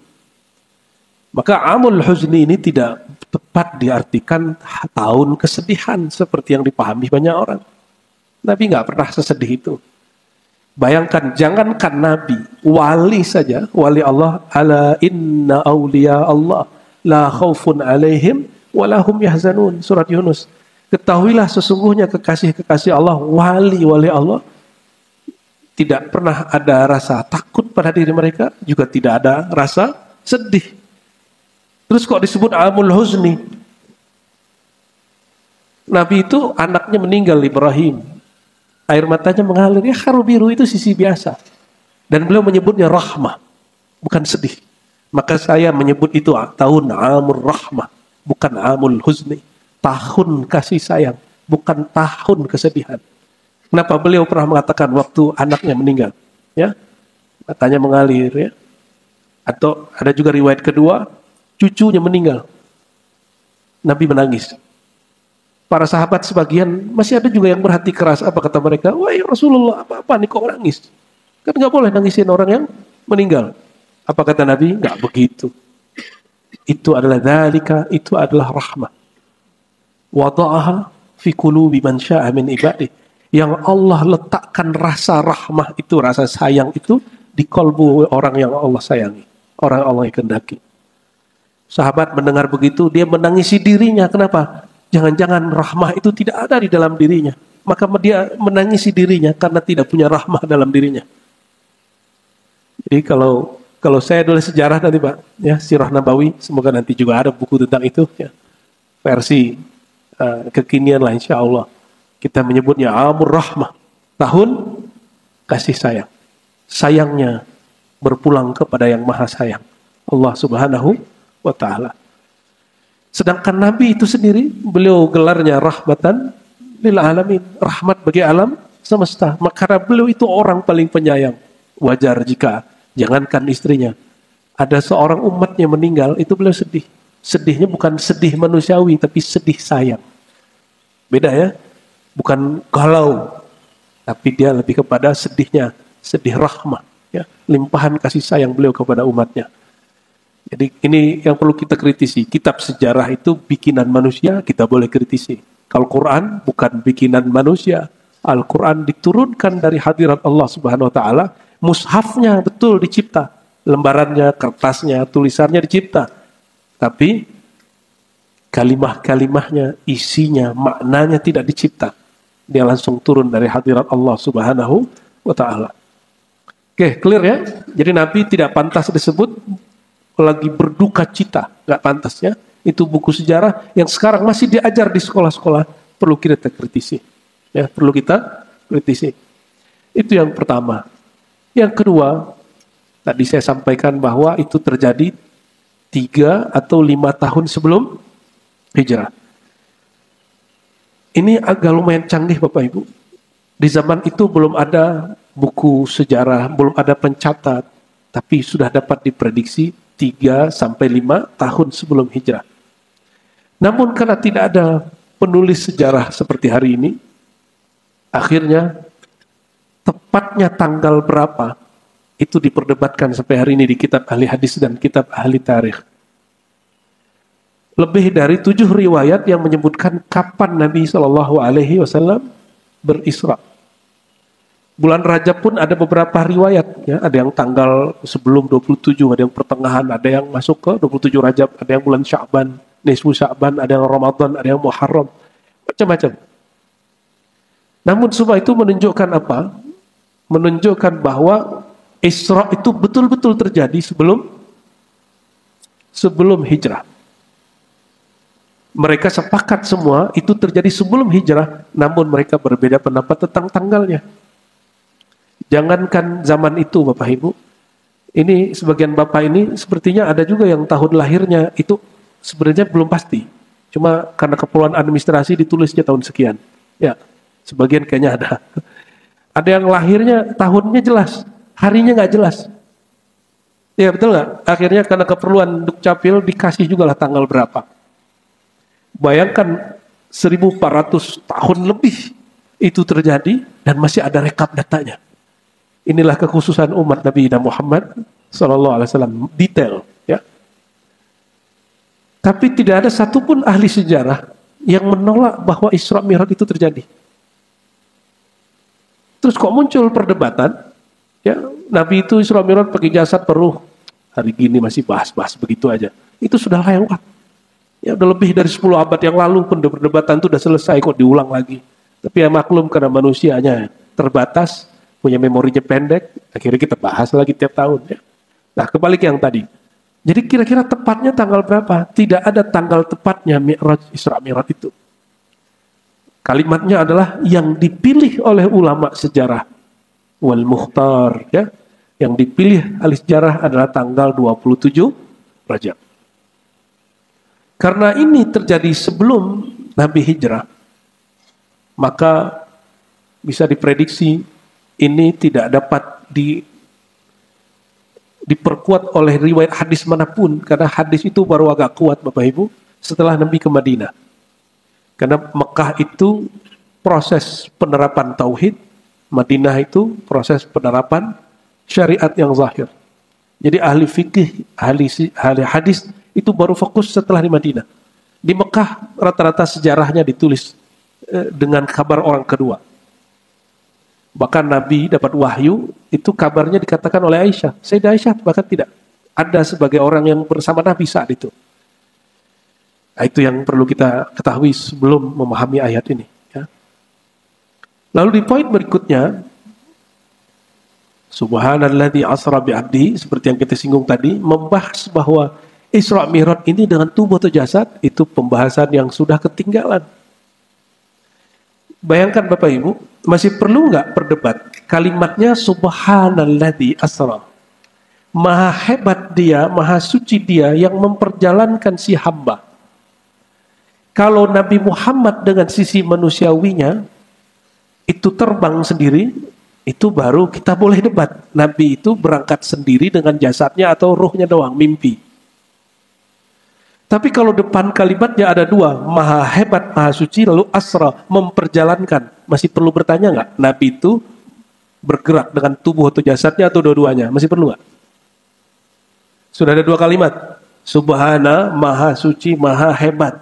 Maka Amul Huzni ini tidak tepat diartikan tahun kesedihan seperti yang dipahami banyak orang. Nabi nggak pernah sesedih itu. Bayangkan, jangankan Nabi, wali saja, wali Allah, ala inna awliya Allah la khaufun alaihim walahum yahzanun, surat Yunus. Ketahuilah sesungguhnya kekasih-kekasih Allah, wali Allah, tidak pernah ada rasa takut pada diri mereka, juga tidak ada rasa sedih. Terus kok disebut Amul Huzni? Nabi itu anaknya meninggal, Ibrahim. Air matanya mengalir, ya haru biru itu sisi biasa. Dan beliau menyebutnya rahmah, bukan sedih. Maka saya menyebut itu tahun Amul Rahmah, bukan Amul Huzni. Tahun kasih sayang, bukan tahun kesedihan. Kenapa beliau pernah mengatakan waktu anaknya meninggal? Ya, matanya mengalir ya. Atau ada juga riwayat kedua, cucunya meninggal. Nabi menangis. Para sahabat sebagian masih ada juga yang berhati keras. Apa kata mereka? Wah ya Rasulullah, apa nih kok nangis? Kan nggak boleh nangisin orang yang meninggal. Apa kata Nabi? Nggak begitu. Itu adalah dzalika, itu adalah rahmah. Wada'aha fi qulubi man syaa min ibadih. Yang Allah letakkan rasa rahmah itu, rasa sayang itu di kalbu orang yang Allah sayangi, orang yang Allah kehendaki. Sahabat mendengar begitu, dia menangisi dirinya. Kenapa? Jangan-jangan rahmah itu tidak ada di dalam dirinya. Maka dia menangisi dirinya karena tidak punya rahmah dalam dirinya. Jadi kalau saya nulis sejarah nanti Pak, ya Sirah Nabawi, semoga nanti juga ada buku tentang itu, ya, versi kekinian lah insya Allah. Kita menyebutnya Amur Rahmah, tahun kasih sayang. Sayangnya berpulang kepada yang maha sayang, Allah Subhanahu wa Ta'ala. Sedangkan Nabi itu sendiri, beliau gelarnya rahmatan lil alamin, rahmat bagi alam semesta. Maka beliau itu orang paling penyayang. Wajar jika jangankan istrinya, ada seorang umatnya meninggal, itu beliau sedih. Sedihnya bukan sedih manusiawi, tapi sedih sayang. Beda ya, bukan galau, tapi dia lebih kepada sedihnya, sedih rahmah, ya, limpahan kasih sayang beliau kepada umatnya. Jadi ini yang perlu kita kritisi. Kitab sejarah itu bikinan manusia, kita boleh kritisi. Kalau Quran bukan bikinan manusia. Al-Quran diturunkan dari hadirat Allah Subhanahu wa taala. Mushafnya betul dicipta. Lembarannya, kertasnya, tulisannya dicipta. Tapi kalimah-kalimahnya, isinya, maknanya tidak dicipta. Dia langsung turun dari hadirat Allah Subhanahu wa taala. Oke, clear ya? Jadi Nabi tidak pantas disebut lagi berduka cita, nggak pantas ya. Itu buku sejarah yang sekarang masih diajar di sekolah-sekolah, perlu kita kritisi. Ya, perlu kita kritisi. Itu yang pertama. Yang kedua, tadi saya sampaikan bahwa itu terjadi 3 atau 5 tahun sebelum hijrah. Ini agak lumayan canggih Bapak Ibu. Di zaman itu belum ada buku sejarah, belum ada pencatat, tapi sudah dapat diprediksi 3 sampai 5 tahun sebelum hijrah. Namun karena tidak ada penulis sejarah seperti hari ini, akhirnya tepatnya tanggal berapa itu diperdebatkan sampai hari ini di kitab ahli hadis dan kitab ahli tarikh. Lebih dari 7 riwayat yang menyebutkan kapan Nabi SAW berisra. Bulan Rajab pun ada beberapa riwayat, ya, ada yang tanggal sebelum 27, ada yang pertengahan, ada yang masuk ke 27 Rajab, ada yang bulan Sya'ban, nisfu Sya'ban, ada yang Ramadan, ada yang Muharram, macam-macam. Namun semua itu menunjukkan apa? Menunjukkan bahwa Isra itu betul-betul terjadi sebelum hijrah. Mereka sepakat semua itu terjadi sebelum hijrah, namun mereka berbeda pendapat tentang tanggalnya. Jangankan zaman itu Bapak Ibu, ini sebagian Bapak ini sepertinya ada juga yang tahun lahirnya itu sebenarnya belum pasti. Cuma karena keperluan administrasi ditulisnya tahun sekian. Ya, sebagian kayaknya ada. Ada yang lahirnya tahunnya jelas, harinya nggak jelas. Ya betul nggak? Akhirnya karena keperluan Dukcapil dikasih juga lah tanggal berapa. Bayangkan 1400 tahun lebih itu terjadi dan masih ada rekap datanya. Inilah kekhususan umat Nabi Muhammad SAW, detail, ya. Tapi tidak ada satupun ahli sejarah yang menolak bahwa Isra Mi'raj itu terjadi. Terus kok muncul perdebatan? Ya, Nabi itu Isra Mi'raj pakai jasad peruh. Hari gini masih bahas-bahas begitu aja. Itu sudah lewat. Ya udah lebih dari 10 abad yang lalu pun perdebatan itu udah selesai, kok diulang lagi. Tapi ya maklum karena manusianya terbatas, punya memorinya pendek, akhirnya kita bahas lagi tiap tahun. Ya. Nah, kembali ke yang tadi. Jadi kira-kira tepatnya tanggal berapa? Tidak ada tanggal tepatnya Mi'raj, Isra Mi'raj itu. Kalimatnya adalah yang dipilih oleh ulama sejarah. Wal Mukhtar, ya. Yang dipilih ahli sejarah adalah tanggal 27 Rajab. Karena ini terjadi sebelum Nabi hijrah, maka bisa diprediksi ini tidak dapat diperkuat oleh riwayat hadis manapun, karena hadis itu baru agak kuat Bapak Ibu setelah Nabi ke Madinah. Karena Mekah itu proses penerapan tauhid, Madinah itu proses penerapan syariat yang zahir. Jadi ahli fikih, ahli hadis itu baru fokus setelah di Madinah. Di Mekah rata-rata sejarahnya ditulis dengan kabar orang kedua. Bahkan Nabi dapat wahyu, itu kabarnya dikatakan oleh Aisyah. Sayyidah Aisyah bahkan tidak ada sebagai orang yang bersama Nabi saat itu. Nah, itu yang perlu kita ketahui sebelum memahami ayat ini. Ya. Lalu di poin berikutnya, Subhanalladzi asra bi'abdi, seperti yang kita singgung tadi, membahas bahwa Isra Mi'raj ini dengan tubuh atau jasad, itu pembahasan yang sudah ketinggalan. Bayangkan Bapak Ibu, masih perlu nggak perdebat? Kalimatnya Subhanalladzi asra. Maha hebat dia, maha suci dia yang memperjalankan si hamba. Kalau Nabi Muhammad dengan sisi manusiawinya itu terbang sendiri, itu baru kita boleh debat. Nabi itu berangkat sendiri dengan jasadnya atau ruhnya doang, mimpi. Tapi kalau depan kalimatnya ada dua, maha hebat, maha suci, lalu asra, memperjalankan. Masih perlu bertanya nggak? Nabi itu bergerak dengan tubuh atau jasadnya atau dua-duanya? Masih perlu nggak? Sudah ada dua kalimat. Subhana, maha suci, maha hebat.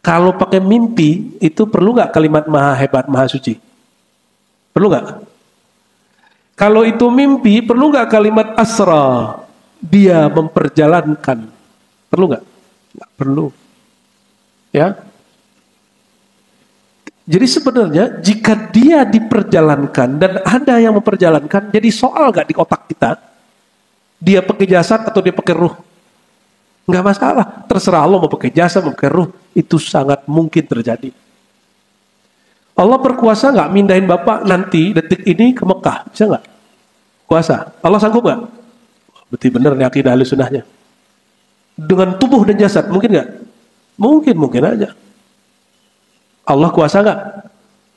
Kalau pakai mimpi, itu perlu nggak kalimat maha hebat, maha suci? Perlu nggak? Kalau itu mimpi, perlu nggak kalimat asra? Dia memperjalankan. Perlu nggak? Nggak perlu. Ya. Jadi sebenarnya jika dia diperjalankan dan ada yang memperjalankan, jadi soal nggak di otak kita? Dia pakai jasad atau dia pakai ruh? Nggak masalah, terserah Allah mau pakai jasa, mau pakai ruh, itu sangat mungkin terjadi. Allah berkuasa nggak mindahin Bapak nanti detik ini ke Mekah, bisa nggak? Kuasa. Allah sanggup nggak? Berarti benar nih akidah Ahlussunnahnya. Dengan tubuh dan jasad, mungkin nggak? Mungkin aja. Allah kuasa nggak?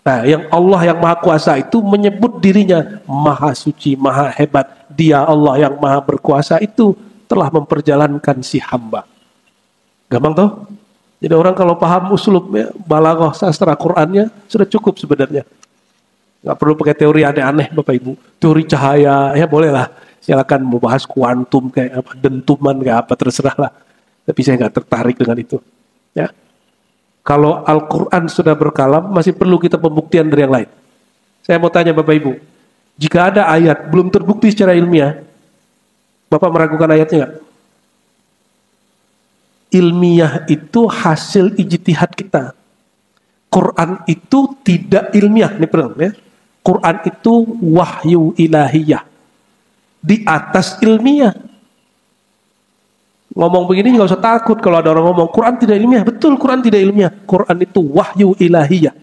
Nah, yang Allah yang maha kuasa itu menyebut dirinya maha suci, maha hebat. Dia Allah yang maha berkuasa itu telah memperjalankan si hamba. Gampang toh? Jadi orang kalau paham usulubnya, balaghah sastra Qur'annya sudah cukup sebenarnya. Nggak perlu pakai teori aneh-aneh Bapak Ibu. Teori cahaya, ya bolehlah. Silakan mau bahas kuantum kayak apa, dentuman kayak apa, terserah lah. Tapi saya nggak tertarik dengan itu. Ya. Kalau Al-Quran sudah berkalam, masih perlu kita pembuktian dari yang lain. Saya mau tanya Bapak Ibu, jika ada ayat belum terbukti secara ilmiah, Bapak meragukan ayatnya nggak? Ilmiah itu hasil ijtihad kita. Quran itu tidak ilmiah, nih pernah ya. Quran itu wahyu ilahiyah di atas ilmiah. Ngomong begini nggak usah takut kalau ada orang ngomong Quran tidak ilmiah. Betul, Quran tidak ilmiah. Quran itu wahyu ilahiyah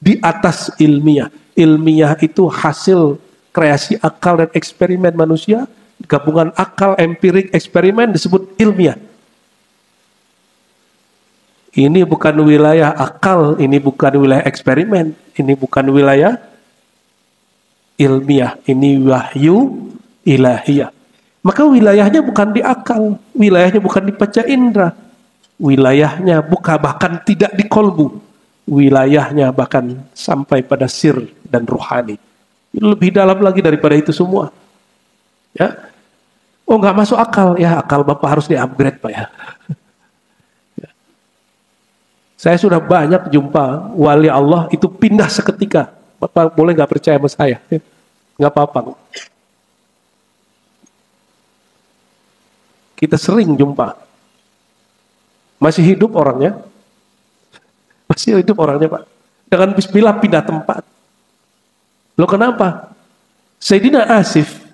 di atas ilmiah. Ilmiah itu hasil kreasi akal dan eksperimen manusia. Gabungan akal, empirik, eksperimen disebut ilmiah. Ini bukan wilayah akal, ini bukan wilayah eksperimen, ini bukan wilayah ilmiah, ini wahyu ilahiyah. Maka wilayahnya bukan di akal, wilayahnya bukan di panca indera, wilayahnya bukan bahkan tidak di kolbu, wilayahnya bahkan sampai pada sir dan ruhani. Lebih dalam lagi daripada itu semua. Ya, oh nggak masuk akal, ya akal Bapak harus di-upgrade Pak ya. Ya. Saya sudah banyak jumpa wali Allah itu pindah seketika. Bapak boleh nggak percaya sama saya? Ya. Nggak apa-apa. Kita sering jumpa. Masih hidup orangnya. Masih hidup orangnya Pak. Dengan bismillah pindah tempat. Loh kenapa? Sayyidina Asif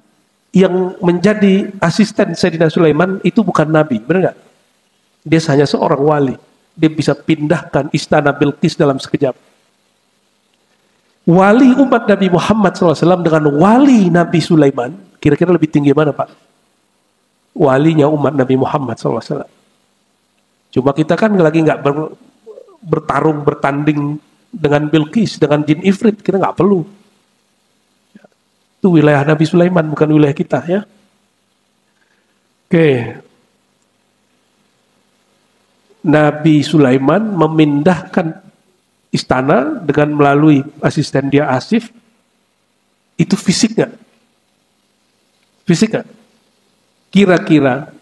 yang menjadi asisten Sayyidina Sulaiman itu bukan nabi, benar nggak? Dia hanya seorang wali. Dia bisa pindahkan istana Bilqis dalam sekejap. Wali umat Nabi Muhammad SAW dengan wali Nabi Sulaiman, kira-kira lebih tinggi mana Pak? Walinya umat Nabi Muhammad SAW. Cuma kita kan lagi nggak bertarung, bertanding dengan Bilqis, dengan jin ifrit, kita nggak perlu. Itu wilayah Nabi Sulaiman, bukan wilayah kita ya. Oke. Nabi Sulaiman memindahkan istana dengan melalui asisten dia Asif. Itu fisik nggak? Fisik nggak? Kira-kira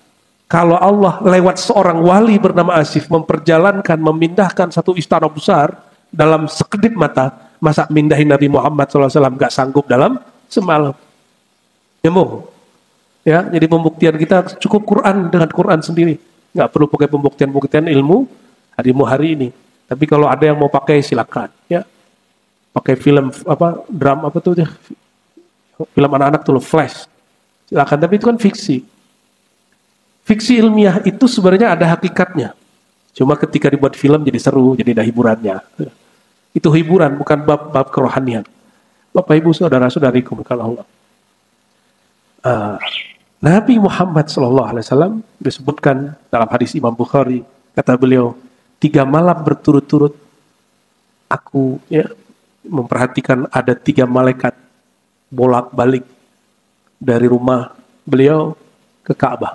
kalau Allah lewat seorang wali bernama Asif memperjalankan, memindahkan satu istana besar dalam sekedip mata, masa mindahin Nabi Muhammad SAW nggak sanggup dalam semalam? Nyambung. Ya, jadi pembuktian kita cukup Quran dengan Quran sendiri. Nggak perlu pakai pembuktian ilmu hari ini. Tapi kalau ada yang mau pakai silakan. Ya, pakai film apa, drama apa tuh? Film anak-anak tuh Flash. Silakan. Tapi itu kan fiksi. Fiksi ilmiah itu sebenarnya ada hakikatnya. Cuma ketika dibuat film jadi seru, jadi ada hiburannya. Itu hiburan, bukan bab kerohanian. Bapak Ibu saudara-saudariku kalau Allah. Nabi Muhammad SAW disebutkan dalam hadis Imam Bukhari, kata beliau, 3 malam berturut-turut aku memperhatikan ada 3 malaikat bolak-balik dari rumah beliau ke Ka'bah.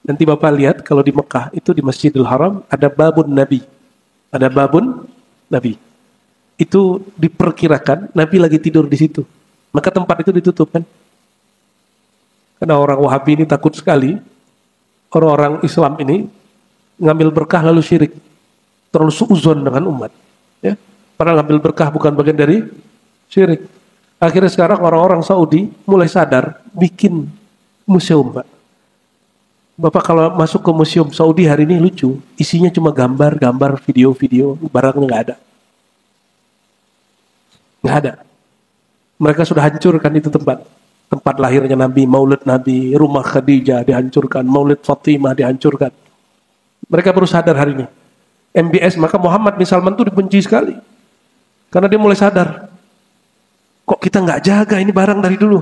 Nanti Bapak lihat kalau di Mekah itu di Masjidil Haram ada babun Nabi. Ada babun Nabi. Itu diperkirakan Nabi lagi tidur di situ. Maka tempat itu ditutup kan. Karena orang Wahabi ini takut sekali. Orang-orang Islam ini ngambil berkah lalu syirik. Terlalu suuzon dengan umat. Ya. Padahal ngambil berkah bukan bagian dari syirik. Akhirnya sekarang orang-orang Saudi mulai sadar bikin museum, Pak. Bapak kalau masuk ke museum Saudi hari ini lucu, isinya cuma gambar-gambar, video-video, barangnya nggak ada. Nggak ada. Mereka sudah hancurkan itu tempat. Tempat lahirnya Nabi, Maulid Nabi, rumah Khadijah dihancurkan, Maulid Fatimah dihancurkan. Mereka baru sadar hari ini. MBS, maka Muhammad bin Salman itu dibenci sekali. Karena dia mulai sadar. Kok kita nggak jaga ini barang dari dulu?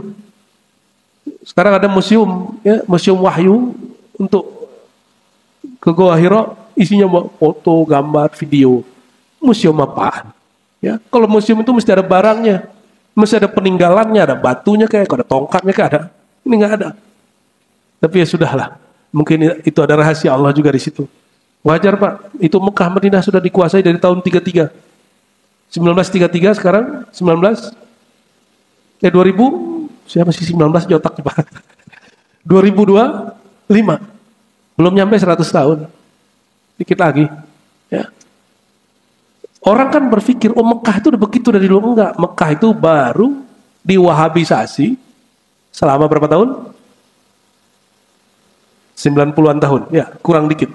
Sekarang ada museum, ya, museum wahyu untuk ke Goa Hira, isinya foto, gambar, video. Museum apaan? Ya, kalau museum itu mesti ada barangnya, mesti ada peninggalannya, ada batunya kayak, ada tongkatnya kayak ada. Ini nggak ada. Tapi ya sudahlah. Mungkin itu ada rahasia Allah juga di situ. Wajar Pak. Itu Mekah Madinah sudah dikuasai dari tahun 33. 1933 sekarang 2000 siapa sih 19 di otaknya Pak? 2025 belum nyampe 100 tahun, dikit lagi. Ya. Orang kan berpikir, oh Mekah itu udah begitu dari dulu. Enggak, Mekah itu baru diwahabisasi selama berapa tahun? 90-an tahun, ya kurang dikit.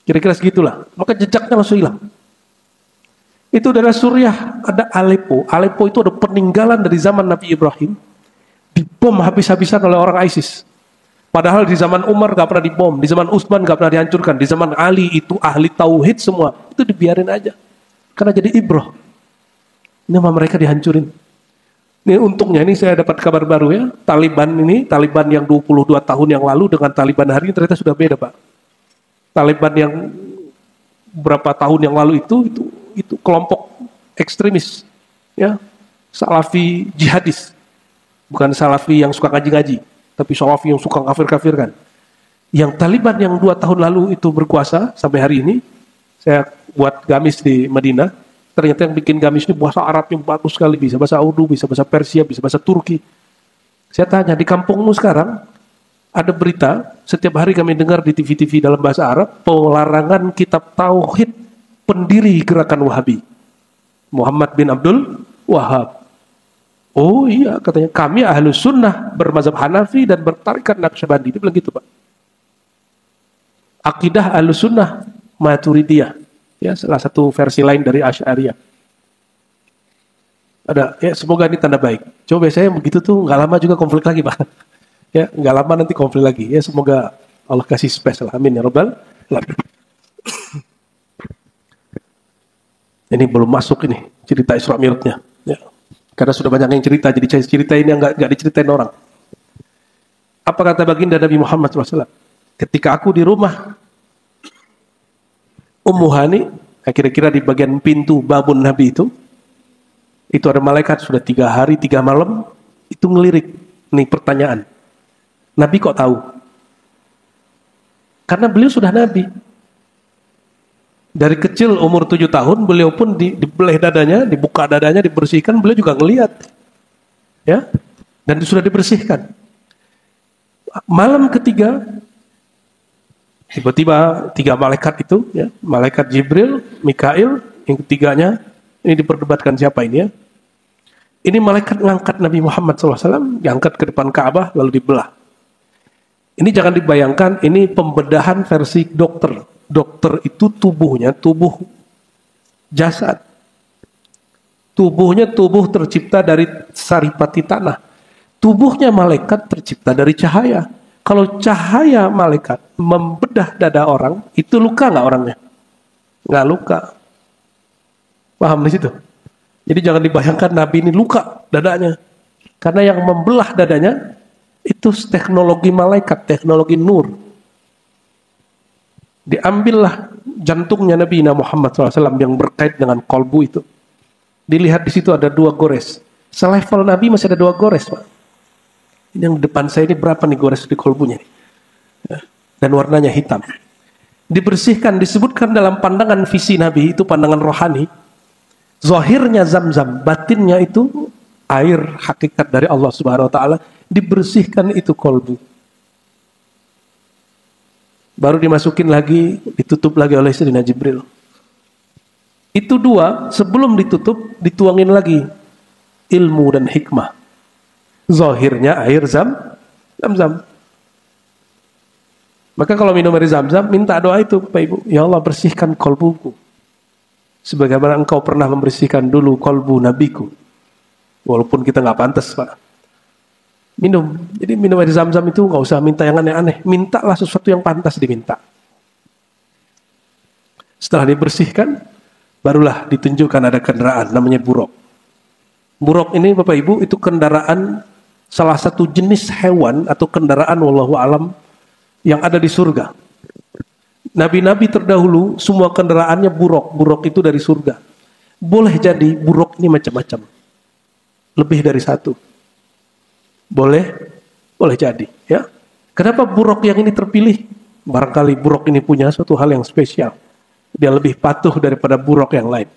Kira-kira segitulah. Maka jejaknya langsung hilang. Itu adalah Suriah, ada Aleppo. Aleppo itu ada peninggalan dari zaman Nabi Ibrahim. Dibom habis-habisan oleh orang ISIS. Padahal di zaman Umar gak pernah dibom, di zaman Utsman gak pernah dihancurkan, di zaman Ali itu ahli tauhid semua. Itu dibiarin aja. Karena jadi ibroh. Ini sama mereka dihancurin. Ini untungnya, ini saya dapat kabar baru ya. Taliban ini, Taliban yang 22 tahun yang lalu dengan Taliban hari ini ternyata sudah beda Pak. Taliban yang berapa tahun yang lalu itu kelompok ekstremis, ya, Salafi jihadis, bukan Salafi yang suka ngaji-ngaji, tapi Salafi yang suka kafir-kafirkan. Yang Taliban yang 2 tahun lalu itu berkuasa sampai hari ini, saya buat gamis di Madinah, ternyata yang bikin gamis ini bahasa Arab yang bagus sekali, bisa bahasa Urdu, bisa bahasa Persia, bisa bahasa Turki. Saya tanya, di kampungmu sekarang ada berita, setiap hari kami dengar di TV-TV dalam bahasa Arab, pelarangan kitab tauhid pendiri gerakan Wahabi, Muhammad bin Abdul Wahab. Oh iya, katanya kami Ahlus Sunnah bermazhab Hanafi dan bertarikat Naqsyabandi. Dia bilang gitu Pak. Akidah Ahlus Sunnah Maturidiyah, ya salah satu versi lain dari Asy'ariyah. Ada, ya semoga ini tanda baik. Coba biasanya begitu tuh nggak lama juga konflik lagi Pak. Ya nggak lama nanti konflik lagi. Ya semoga Allah kasih space lah. Amin ya Rabbal alamin. Ini belum masuk ini cerita Isra Mi'rajnya. Ya. Karena sudah banyak yang cerita, jadi saya cerita ini yang nggak diceritain orang. Apa kata baginda Nabi Muhammad SAW? Ketika aku di rumah Ummu Hani, kira-kira di bagian pintu babun Nabi itu ada malaikat sudah 3 hari 3 malam itu ngelirik. Nih pertanyaan, Nabi kok tahu? Karena beliau sudah Nabi. Dari kecil umur 7 tahun beliau pun dibeleh dadanya, dibuka dadanya, dibersihkan, beliau juga ngelihat. Ya. Dan sudah dibersihkan. Malam ketiga tiba-tiba 3 malaikat itu, ya, malaikat Jibril, Mikail, yang ketiganya ini diperdebatkan siapa ini ya. Ini malaikat ngangkat Nabi Muhammad SAW, diangkat ke depan Ka'bah lalu dibelah. Ini jangan dibayangkan, ini pembedahan versi dokter. Dokter itu tubuhnya, tubuh jasad. Tubuhnya tubuh tercipta dari saripati tanah. Tubuhnya malaikat tercipta dari cahaya. Kalau cahaya malaikat membedah dada orang, itu luka nggak orangnya? Nggak luka. Paham di situ? Jadi jangan dibayangkan Nabi ini luka dadanya. Karena yang membelah dadanya, itu teknologi malaikat, teknologi nur. Diambillah jantungnya Nabi Muhammad SAW yang berkait dengan kolbu itu. Dilihat di situ ada 2 gores. Selevel Nabi masih ada 2 gores, Pak. Ini yang di depan saya ini berapa nih gores di kolbunya? Dan warnanya hitam. Dibersihkan, disebutkan dalam pandangan visi Nabi, itu pandangan rohani. Zahirnya Zam-Zam, batinnya itu air hakikat dari Allah Subhanahu wa taala, dibersihkan itu kolbu. Baru dimasukin lagi, ditutup lagi oleh Sayyidina Jibril. Itu 2, sebelum ditutup, dituangin lagi ilmu dan hikmah. Zahirnya air Zam-Zam. Maka kalau minum air Zam-Zam, minta doa itu, Bapak Ibu. Ya Allah, bersihkan kolbuku. Sebagaimana engkau pernah membersihkan dulu kolbu nabiku. Walaupun kita nggak pantas, Pak. Minum. Jadi minum air Zam-Zam itu nggak usah minta yang aneh-aneh. Mintalah sesuatu yang pantas diminta. Setelah dibersihkan, barulah ditunjukkan ada kendaraan namanya buruk. Buruk ini Bapak Ibu itu kendaraan salah satu jenis hewan atau kendaraan wallahu alam yang ada di surga. Nabi-nabi terdahulu semua kendaraannya buruk. Buruk itu dari surga. Boleh jadi buruk ini macam-macam. Lebih dari 1. Boleh jadi, ya. Kenapa buruk yang ini terpilih? Barangkali buruk ini punya suatu hal yang spesial. Dia lebih patuh daripada buruk yang lain.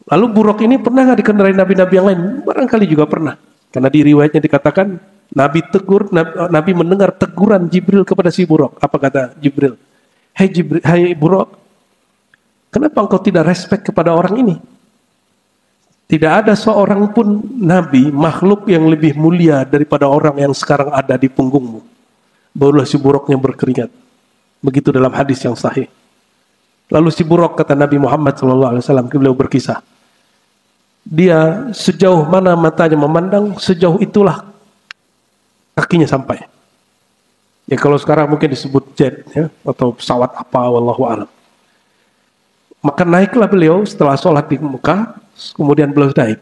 Lalu buruk ini pernah nggak dikendarai nabi-nabi yang lain? Barangkali juga pernah. Karena di riwayatnya dikatakan Nabi mendengar teguran Jibril kepada si buruk. Apa kata Jibril? Hai buruk, kenapa engkau tidak respect kepada orang ini? Tidak ada seorang pun nabi, makhluk yang lebih mulia daripada orang yang sekarang ada di punggungmu. Barulah si buruknya berkeringat. Begitu dalam hadis yang sahih. Lalu si buruk, kata Nabi Muhammad SAW, beliau berkisah. Dia sejauh mana matanya memandang, sejauh itulah kakinya sampai. Ya kalau sekarang mungkin disebut jet, ya, atau pesawat apa, wallahu a'lam. Maka naiklah beliau setelah sholat di Mekah, kemudian beliau naik.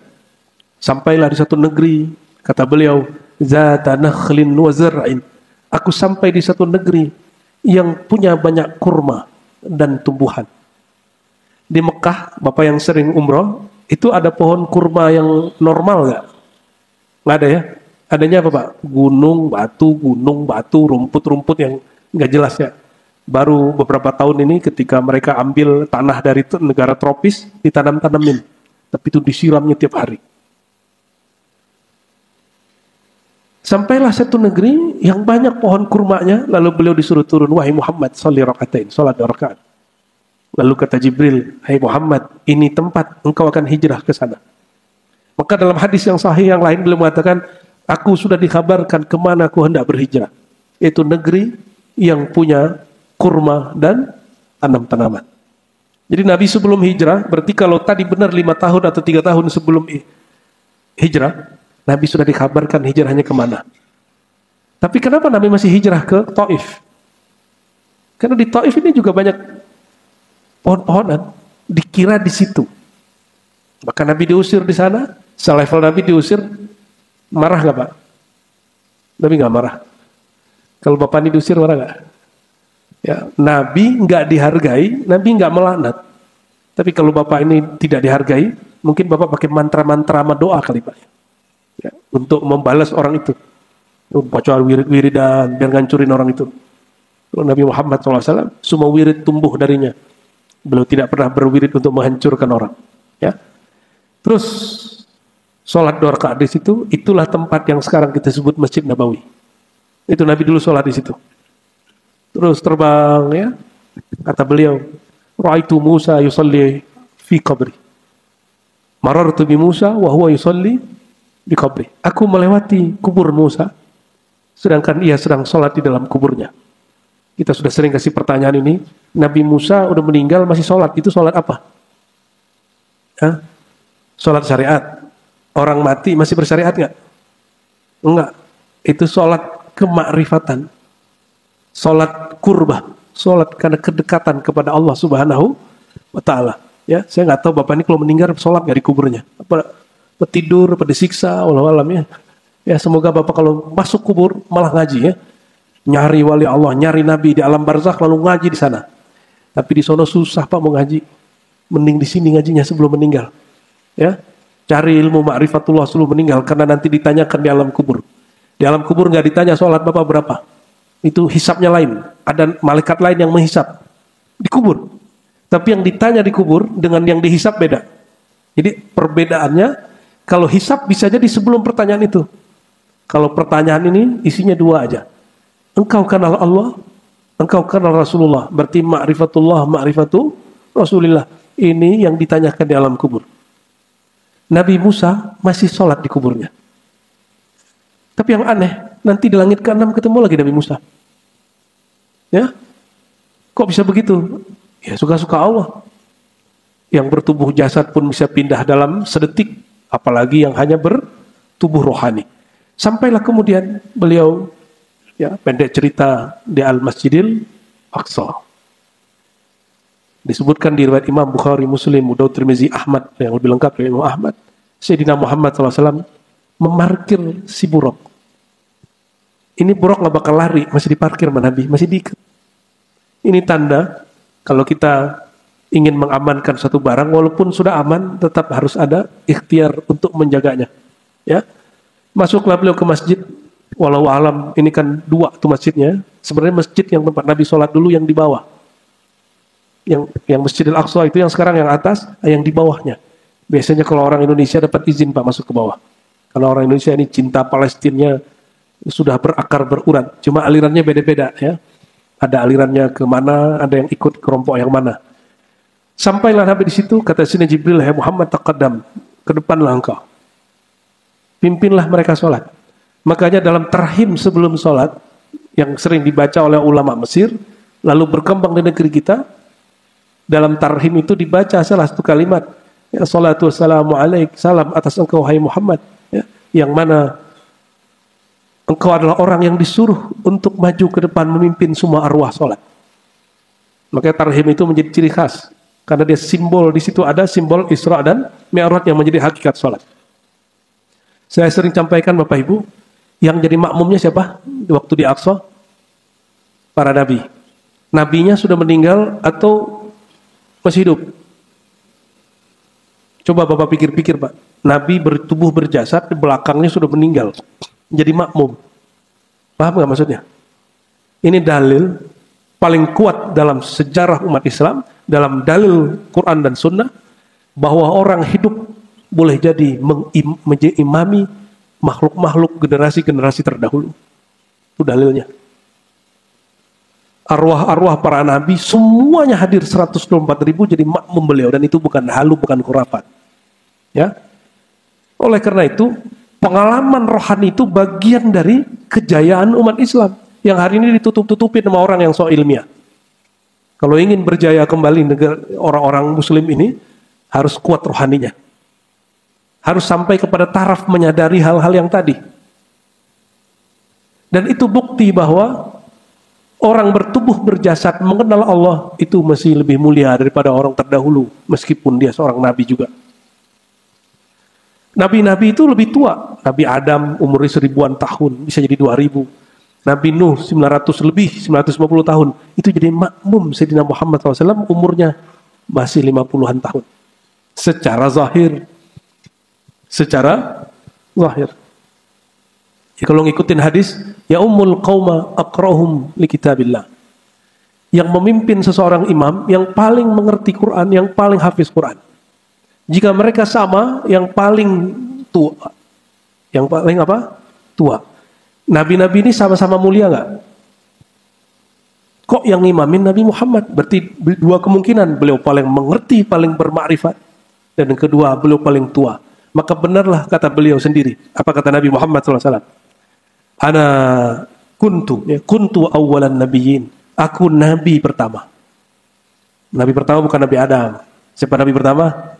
Sampailah di satu negeri, kata beliau, Zata nakhlin wa zar'in. Aku sampai di satu negeri yang punya banyak kurma dan tumbuhan. Di Mekah, Bapak yang sering umroh, itu ada pohon kurma yang normal nggak? Nggak ada ya? Adanya apa Pak? Gunung, batu, rumput-rumput yang nggak jelas ya. Baru beberapa tahun ini ketika mereka ambil tanah dari negara tropis, ditanam-tanamin. Tapi itu disiramnya tiap hari. Sampailah satu negeri yang banyak pohon kurmanya, lalu beliau disuruh turun, wahai Muhammad, sholli rakaatain, sholat 2 rakaat. Lalu kata Jibril, hai Muhammad, ini tempat engkau akan hijrah ke sana. Maka dalam hadis yang sahih yang lain beliau mengatakan, aku sudah dikabarkan kemana aku hendak berhijrah. Yaitu negeri yang punya kurma dan tanam-tanaman. Jadi Nabi sebelum hijrah, berarti kalau tadi benar 5 tahun atau 3 tahun sebelum hijrah, Nabi sudah dikabarkan hijrahnya kemana. Tapi kenapa Nabi masih hijrah ke Taif? Karena di Taif ini juga banyak pohon-pohonan, dikira di situ. Maka Nabi diusir di sana, selevel Nabi diusir, marah nggak Pak? Nabi nggak marah. Kalau Bapak ini diusir marah nggak? Ya, Nabi nggak dihargai, Nabi nggak melaknat. Tapi kalau Bapak ini tidak dihargai, mungkin Bapak pakai mantra-mantra sama doa kali Pak. Ya, untuk membalas orang itu. Baca wirid-wiridan, biar ngancurin orang itu. Kalau Nabi Muhammad SAW, semua wirid tumbuh darinya. Beliau tidak pernah berwirid untuk menghancurkan orang. Ya. Terus, sholat 2 rakaat di situ, itulah tempat yang sekarang kita sebut Masjid Nabawi. Itu Nabi dulu sholat di situ. Terus terbang, ya. Kata beliau, Ra'aitu Musa yusalli fi qabri. Marartu bi Musa wa huwa yusalli di qabri. Aku melewati kubur Musa, sedangkan ia sedang sholat di dalam kuburnya. Kita sudah sering kasih pertanyaan ini. Nabi Musa udah meninggal masih sholat. Itu sholat apa? Hah? Sholat syariat. Orang mati masih bersyariat nggak? Enggak. Itu sholat kemakrifatan. Sholat kurbah. Sholat karena kedekatan kepada Allah Subhanahu wa ta'ala. Ya, saya nggak tahu Bapak ini kalau meninggal sholat nggak di kuburnya. Apa tidur, apa disiksa, wallahu alam ya. Ya, semoga Bapak kalau masuk kubur malah ngaji ya. Nyari wali Allah, nyari Nabi di alam barzakh lalu ngaji di sana. Tapi di sono susah Pak mau ngaji. Mending di sini ngajinya sebelum meninggal. Ya, cari ilmu ma'rifatullah sebelum meninggal, karena nanti ditanyakan di alam kubur. Di alam kubur nggak ditanya sholat Bapak berapa. Itu hisapnya lain. Ada malaikat lain yang menghisap di kubur. Tapi yang ditanya di kubur dengan yang dihisap beda. Jadi perbedaannya, kalau hisap bisa jadi sebelum pertanyaan itu. Kalau pertanyaan ini isinya dua aja. Engkau kenal Allah, engkau kenal Rasulullah. Berarti ma'rifatullah, ma'rifatu Rasulullah. Ini yang ditanyakan di alam kubur. Nabi Musa masih sholat di kuburnya. Tapi yang aneh, nanti di langit ke-6 ketemu lagi Nabi Musa. Ya, kok bisa begitu? Ya suka-suka Allah. Yang bertubuh jasad pun bisa pindah dalam sedetik, apalagi yang hanya bertubuh rohani. Sampailah kemudian beliau, ya pendek cerita, di Al-Masjidil Aqsa. Disebutkan di riwayat Imam Bukhari, Muslim, Abu Daud, Tirmizi, Ahmad, yang lebih lengkap dari Imam Ahmad, Sayyidina Muhammad SAW memarkir si buruk. Ini buruk nggak bakal lari, masih diparkir sama Nabi, masih diikat. Ini tanda kalau kita ingin mengamankan satu barang, walaupun sudah aman, tetap harus ada ikhtiar untuk menjaganya. Ya, masuklah beliau ke masjid. Walau alam, ini kan dua tuh masjidnya. Sebenarnya masjid yang tempat Nabi sholat dulu yang di bawah. Yang Masjidil Aqsa itu yang sekarang yang atas, yang di bawahnya. Biasanya kalau orang Indonesia dapat izin Pak masuk ke bawah. Karena orang Indonesia ini cinta Palestinnya sudah berakar berurat. Cuma alirannya beda-beda ya. Ada alirannya ke mana, ada yang ikut kelompok yang mana. Sampailah Nabi di situ, kata Sayyidina Jibril, "Hai Muhammad, taqaddam, ke depanlah engkau. Pimpinlah mereka sholat." Makanya dalam tarhim sebelum sholat, yang sering dibaca oleh ulama Mesir, lalu berkembang di negeri kita, dalam tarhim itu dibaca salah satu kalimat, ya salatu wassalamu alaik, salam atas engkau hai Muhammad, ya, yang mana engkau adalah orang yang disuruh untuk maju ke depan memimpin semua arwah sholat. Makanya tarhim itu menjadi ciri khas, karena dia simbol, di situ ada simbol Isra dan Mi'raj yang menjadi hakikat sholat. Saya sering sampaikan Bapak Ibu, yang jadi makmumnya siapa waktu di Aqsa? Para nabi. Nabinya sudah meninggal atau masih hidup? Coba Bapak pikir-pikir Pak. Nabi bertubuh berjasad, di belakangnya sudah meninggal. Jadi makmum. Paham nggak maksudnya? Ini dalil paling kuat dalam sejarah umat Islam, dalam dalil Quran dan Sunnah, bahwa orang hidup boleh jadi mengimami makhluk-makhluk generasi-generasi terdahulu. Itu dalilnya. Arwah-arwah para nabi semuanya hadir 124.000 jadi makmum beliau, dan itu bukan halu, bukan khurafat. Ya. Oleh karena itu, pengalaman rohani itu bagian dari kejayaan umat Islam yang hari ini ditutup-tutupin sama orang yang so ilmiah. Kalau ingin berjaya kembali negara orang-orang muslim ini harus kuat rohaninya. Harus sampai kepada taraf menyadari hal-hal yang tadi. Dan itu bukti bahwa orang bertubuh berjasad mengenal Allah itu masih lebih mulia daripada orang terdahulu, meskipun dia seorang nabi juga. Nabi-nabi itu lebih tua. Nabi Adam umurnya 1000-an tahun, bisa jadi 2000. Nabi Nuh 900 lebih, 950 tahun. Itu jadi makmum Sayyidina Muhammad SAW umurnya masih 50-an tahun. Secara zahir. Ya, kalau ngikutin hadis, ya ummul qauma aqrahum li kitabillah. Yang memimpin seseorang imam yang paling mengerti Quran, yang paling hafiz Quran. Jika mereka sama, yang paling tua. Yang paling apa? Tua. Nabi-nabi ini sama-sama mulia nggak? Kok yang imamin Nabi Muhammad? Berarti dua kemungkinan, beliau paling mengerti, paling bermakrifat, dan yang kedua beliau paling tua. Maka benarlah kata beliau sendiri. Apa kata Nabi Muhammad SAW? Ana kuntu awalan nabiyyin. Aku nabi pertama. Nabi pertama bukan Nabi Adam. Siapa Nabi pertama?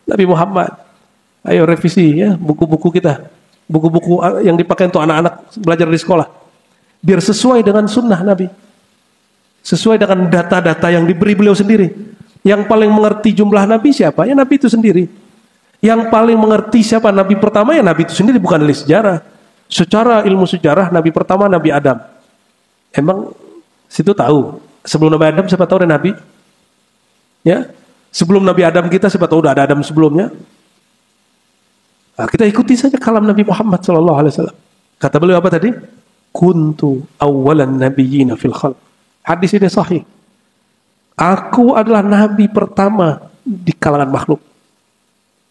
Nabi Muhammad. Ayo revisi ya buku-buku kita. Buku-buku yang dipakai untuk anak-anak belajar di sekolah. Biar sesuai dengan sunnah Nabi. Sesuai dengan data-data yang diberi beliau sendiri. Yang paling mengerti jumlah Nabi siapa? Ya Nabi itu sendiri. Yang paling mengerti siapa Nabi pertama, ya Nabi itu sendiri, bukan dari sejarah. Secara ilmu sejarah, Nabi pertama Nabi Adam. Emang situ tahu? Sebelum Nabi Adam siapa tahu ada Nabi? Ya, sebelum Nabi Adam kita, siapa tahu udah ada Adam sebelumnya. Nah, kita ikuti saja kalam Nabi Muhammad SAW. Kata beliau apa tadi? Kuntu awalan nabiyyina fil khalq. Hadis ini sahih. Aku adalah nabi pertama di kalangan makhluk.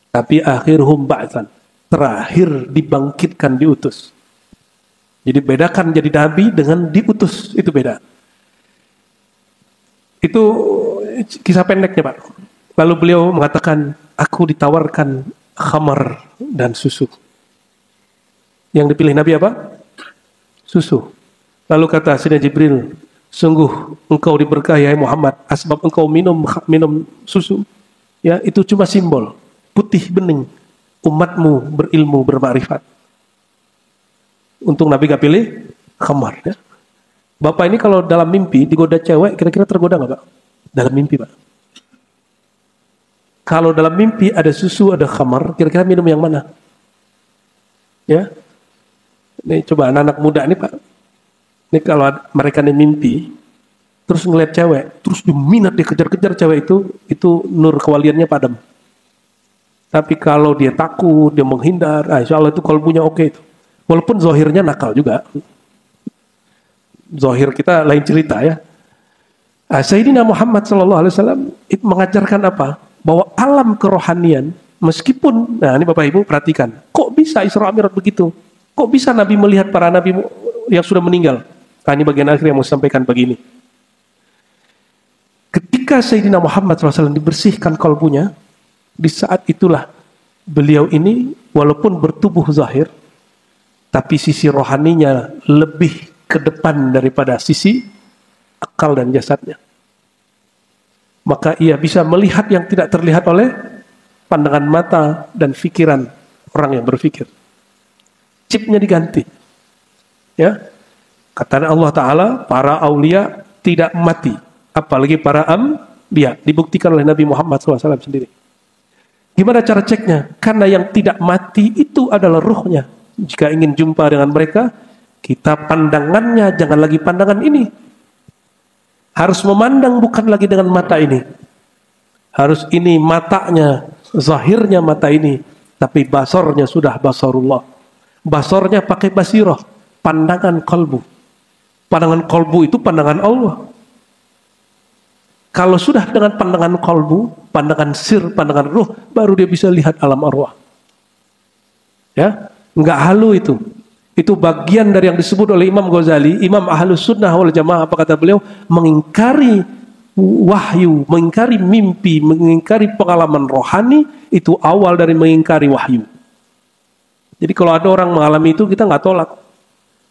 Tapi akhirhum ba'tsan. Terakhir dibangkitkan, diutus. Jadi bedakan jadi nabi dengan diutus, itu beda. Itu kisah pendeknya, Pak. Lalu beliau mengatakan, aku ditawarkan khamar dan susu. Yang dipilih Nabi apa? Susu. Lalu kata Sayyidina Jibril, sungguh engkau diberkahi ya Muhammad, asbab engkau minum susu. Ya, itu cuma simbol, putih bening. Umatmu berilmu, bermakrifat. Untung Nabi gak pilih khamar. Ya. Bapak ini kalau dalam mimpi digoda cewek, kira-kira tergoda nggak, Pak? Dalam mimpi, Pak. Kalau dalam mimpi ada susu, ada khamar, kira-kira minum yang mana? Ya, ini coba anak-anak muda ini, Pak. Ini kalau mereka ini mimpi, terus ngeliat cewek, terus diminat, dikejar-kejar cewek itu nur kewaliannya padam. Tapi kalau dia takut, dia menghindar, insya Allah itu kalbunya oke itu. Walaupun zohirnya nakal juga. Zohir kita lain cerita ya. Sayyidina Muhammad SAW itu mengajarkan apa? Bahwa alam kerohanian, meskipun, nah ini Bapak Ibu perhatikan, kok bisa Isra Mi'raj begitu? Kok bisa Nabi melihat para Nabi yang sudah meninggal? Nah ini bagian akhir yang mau sampaikan begini. Ketika Sayyidina Muhammad SAW dibersihkan kalbunya, di saat itulah beliau ini walaupun bertubuh zahir, tapi sisi rohaninya lebih ke depan daripada sisi akal dan jasadnya. Maka ia bisa melihat yang tidak terlihat oleh pandangan mata dan pikiran orang yang berpikir. Chipnya diganti. Ya. Kata Allah Ta'ala, para aulia tidak mati. Apalagi para ambiya. Dibuktikan oleh Nabi Muhammad SAW sendiri. Gimana cara ceknya? Karena yang tidak mati itu adalah ruhnya. Jika ingin jumpa dengan mereka, kita pandangannya jangan lagi pandangan ini. Harus memandang bukan lagi dengan mata ini. Harus ini matanya, zahirnya mata ini. Tapi basornya sudah basarullah. Basornya pakai basirah. Pandangan kalbu. Pandangan kalbu itu pandangan Allah. Kalau sudah dengan pandangan kalbu, pandangan sir, pandangan ruh, baru dia bisa lihat alam arwah. Ya, enggak halu itu. Itu bagian dari yang disebut oleh Imam Ghazali, Imam Ahlus Sunnah wal Jamaah, apa kata beliau? Mengingkari wahyu, mengingkari mimpi, mengingkari pengalaman rohani, itu awal dari mengingkari wahyu. Jadi kalau ada orang mengalami itu, kita nggak tolak.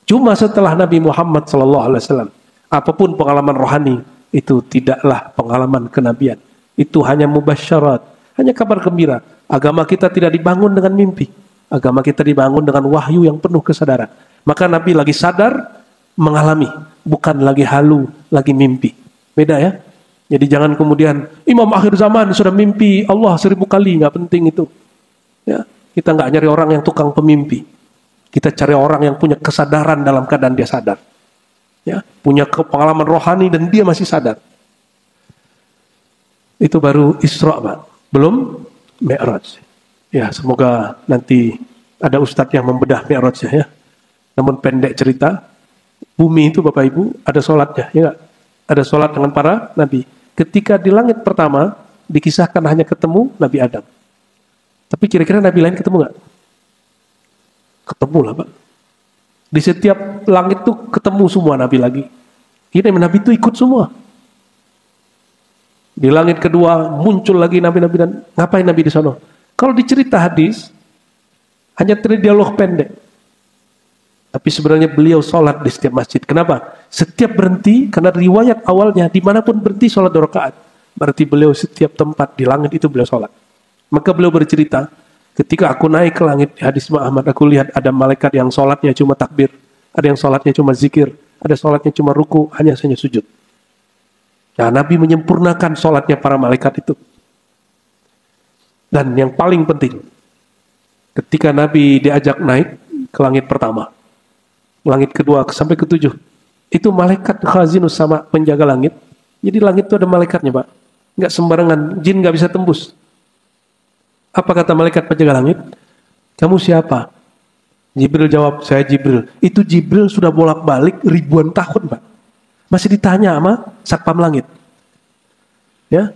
Cuma setelah Nabi Muhammad SAW, apapun pengalaman rohani, itu tidaklah pengalaman kenabian. Itu hanya mubasyarat, hanya kabar gembira. Agama kita tidak dibangun dengan mimpi. Agama kita dibangun dengan wahyu yang penuh kesadaran. Maka Nabi lagi sadar, mengalami. Bukan lagi halu, lagi mimpi. Beda ya. Jadi jangan kemudian, Imam akhir zaman sudah mimpi Allah 1000 kali. Nggak penting itu. Ya, kita nggak nyari orang yang tukang pemimpi. Kita cari orang yang punya kesadaran dalam keadaan dia sadar. Ya, punya pengalaman rohani dan dia masih sadar. Itu baru Isra, Pak. Belum Mi'raj. Ya, semoga nanti ada ustadz yang membedah Mi'rajnya ya. Namun pendek cerita, bumi itu Bapak Ibu ada sholatnya, ya gak? Ada sholat dengan para nabi. Ketika di langit pertama dikisahkan hanya ketemu Nabi Adam. Tapi kira-kira nabi lain ketemu nggak? Ketemu lah, Pak. Di setiap langit tuh ketemu semua nabi lagi. Ini nabi itu ikut semua. Di langit kedua muncul lagi nabi-nabi dan ngapain nabi di sana? Kalau dicerita hadis hanya dialog pendek. Tapi sebenarnya beliau sholat di setiap masjid. Kenapa? Setiap berhenti, karena riwayat awalnya dimanapun berhenti sholat 2 rakaat. Berarti beliau setiap tempat di langit itu beliau sholat. Maka beliau bercerita, ketika aku naik ke langit, di hadis Muhammad, aku lihat ada malaikat yang sholatnya cuma takbir, ada yang sholatnya cuma zikir, ada sholatnya cuma ruku, hanya sujud. Nah, Nabi menyempurnakan sholatnya para malaikat itu. Dan yang paling penting, ketika Nabi diajak naik ke langit pertama, langit kedua sampai ke-7, itu malaikat khazinus sama penjaga langit. Jadi langit itu ada malaikatnya, Pak. nggak sembarangan, jin nggak bisa tembus. Apa kata malaikat penjaga langit? Kamu siapa? Jibril jawab, saya Jibril. Itu Jibril sudah bolak-balik ribuan tahun, Pak. Masih ditanya sama Satpam Langit. Ya.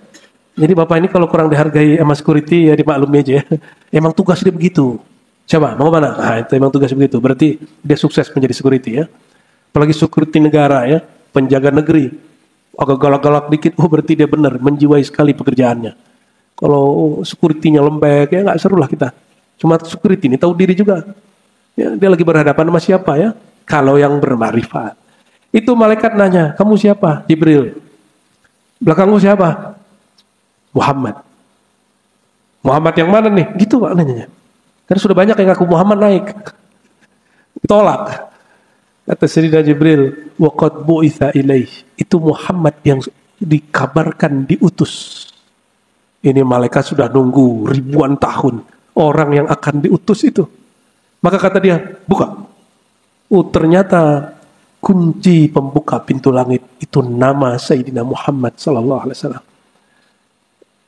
Jadi Bapak ini kalau kurang dihargai sama security ya dimaklumi aja ya. Emang tugas dia begitu. Coba, mau mana? Nah, itu emang tugas begitu. Berarti dia sukses menjadi security ya. Apalagi security negara ya, penjaga negeri. Agak galak-galak dikit, oh berarti dia benar, menjiwai sekali pekerjaannya. Kalau security-nya lembek ya nggak seru lah kita. Cuma security ini tahu diri juga. Ya, dia lagi berhadapan sama siapa ya? Kalau yang bermarifat. Itu malaikat nanya, kamu siapa? Jibril. Belakangmu siapa? Muhammad. Muhammad yang mana nih? Gitu Pak nanya. Kan sudah banyak yang ngaku Muhammad naik. Tolak. Kata Sayyidina Jibril, wa qad bu'itsa ilaih. Itu Muhammad yang dikabarkan diutus. Ini malaikat sudah nunggu ribuan tahun orang yang akan diutus itu. Maka kata dia, buka. Oh ternyata kunci pembuka pintu langit itu nama Sayyidina Muhammad sallallahu alaihi wasallam.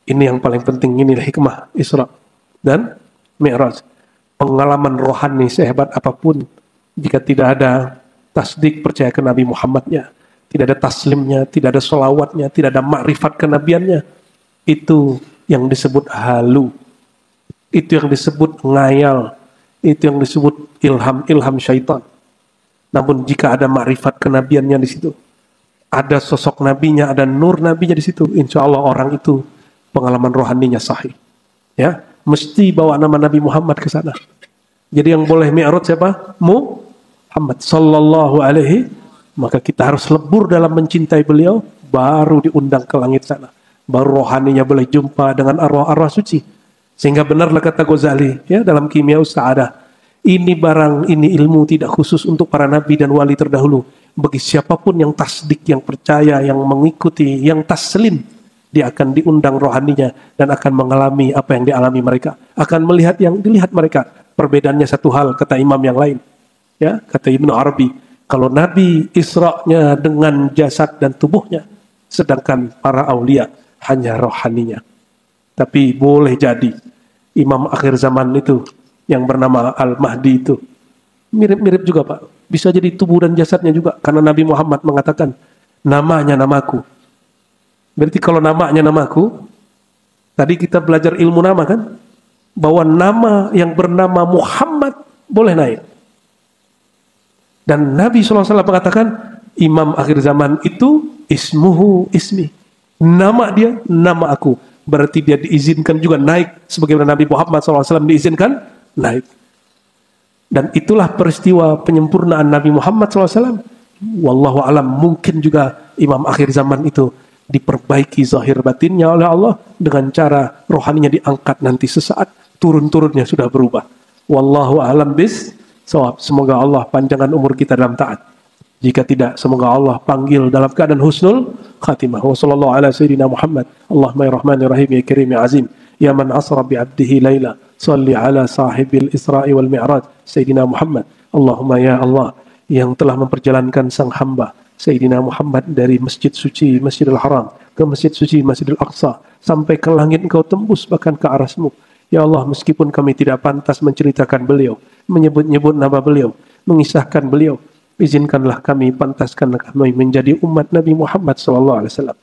Ini yang paling penting, inilah hikmah Isra dan Mi'raj. Pengalaman rohani sehebat apapun, jika tidak ada tasdik percaya ke Nabi Muhammadnya, tidak ada taslimnya, tidak ada sholawatnya, tidak ada makrifat kenabiannya, itu yang disebut halu, itu yang disebut ngayal, itu yang disebut ilham syaitan. Namun jika ada makrifat kenabiannya di situ, ada sosok nabinya, ada nur nabinya di situ, insya Allah orang itu pengalaman rohaninya sahih. Ya, mesti bawa nama Nabi Muhammad ke sana. Jadi yang boleh mi'raj siapa? Muhammad sallallahu alaihi. Maka kita harus lebur dalam mencintai beliau, baru diundang ke langit sana. Baru rohaninya boleh jumpa dengan arwah-arwah suci. Sehingga benarlah kata Ghazali ya dalam Kimia Sa'adah, ini barang, ini ilmu tidak khusus untuk para nabi dan wali terdahulu. Bagi siapapun yang tasdik, yang percaya, yang mengikuti, yang taslim, dia akan diundang rohaninya dan akan mengalami apa yang dialami mereka. Akan melihat yang dilihat mereka. Perbedaannya satu hal, kata imam yang lain. Ya, kata Ibnu Arabi, kalau Nabi Isra-nya dengan jasad dan tubuhnya, sedangkan para aulia hanya rohaninya. Tapi boleh jadi imam akhir zaman itu yang bernama Al-Mahdi itu mirip-mirip juga Pak. Bisa jadi tubuh dan jasadnya juga, karena Nabi Muhammad mengatakan namanya namaku. Berarti kalau namanya namaku, tadi kita belajar ilmu nama kan, bahwa nama yang bernama Muhammad boleh naik. Dan Nabi SAW mengatakan imam akhir zaman itu ismuhu ismi, nama dia nama aku. Berarti dia diizinkan juga naik sebagaimana Nabi Muhammad SAW diizinkan naik. Dan itulah peristiwa penyempurnaan Nabi Muhammad SAW. Wallahu alam, mungkin juga imam akhir zaman itu diperbaiki zahir batinnya oleh Allah dengan cara rohaninya diangkat nanti sesaat, turun-turunnya sudah berubah. Wallahu alam bis shawab. Semoga Allah panjangkan umur kita dalam taat. Jika tidak, semoga Allah panggil dalam keadaan husnul khatimah. Wa sallallahu ala sayyidina Muhammad. Allahumma ya rahmanir rahim ya karim ya azim. Ya man asra bi abdihi laila. Salli ala sahibil isra'i wal mi'raj. Sayyidina Muhammad. Allahumma ya Allah, yang telah memperjalankan sang hamba Sayyidina Muhammad dari masjid suci Masjidil Haram ke masjid suci Masjidil Aqsa sampai ke langit engkau tembus bahkan ke arasmu. Ya Allah, meskipun kami tidak pantas menceritakan beliau, menyebut-nyebut nama beliau, mengisahkan beliau, izinkanlah kami, pantaskan kami menjadi umat Nabi Muhammad SAW.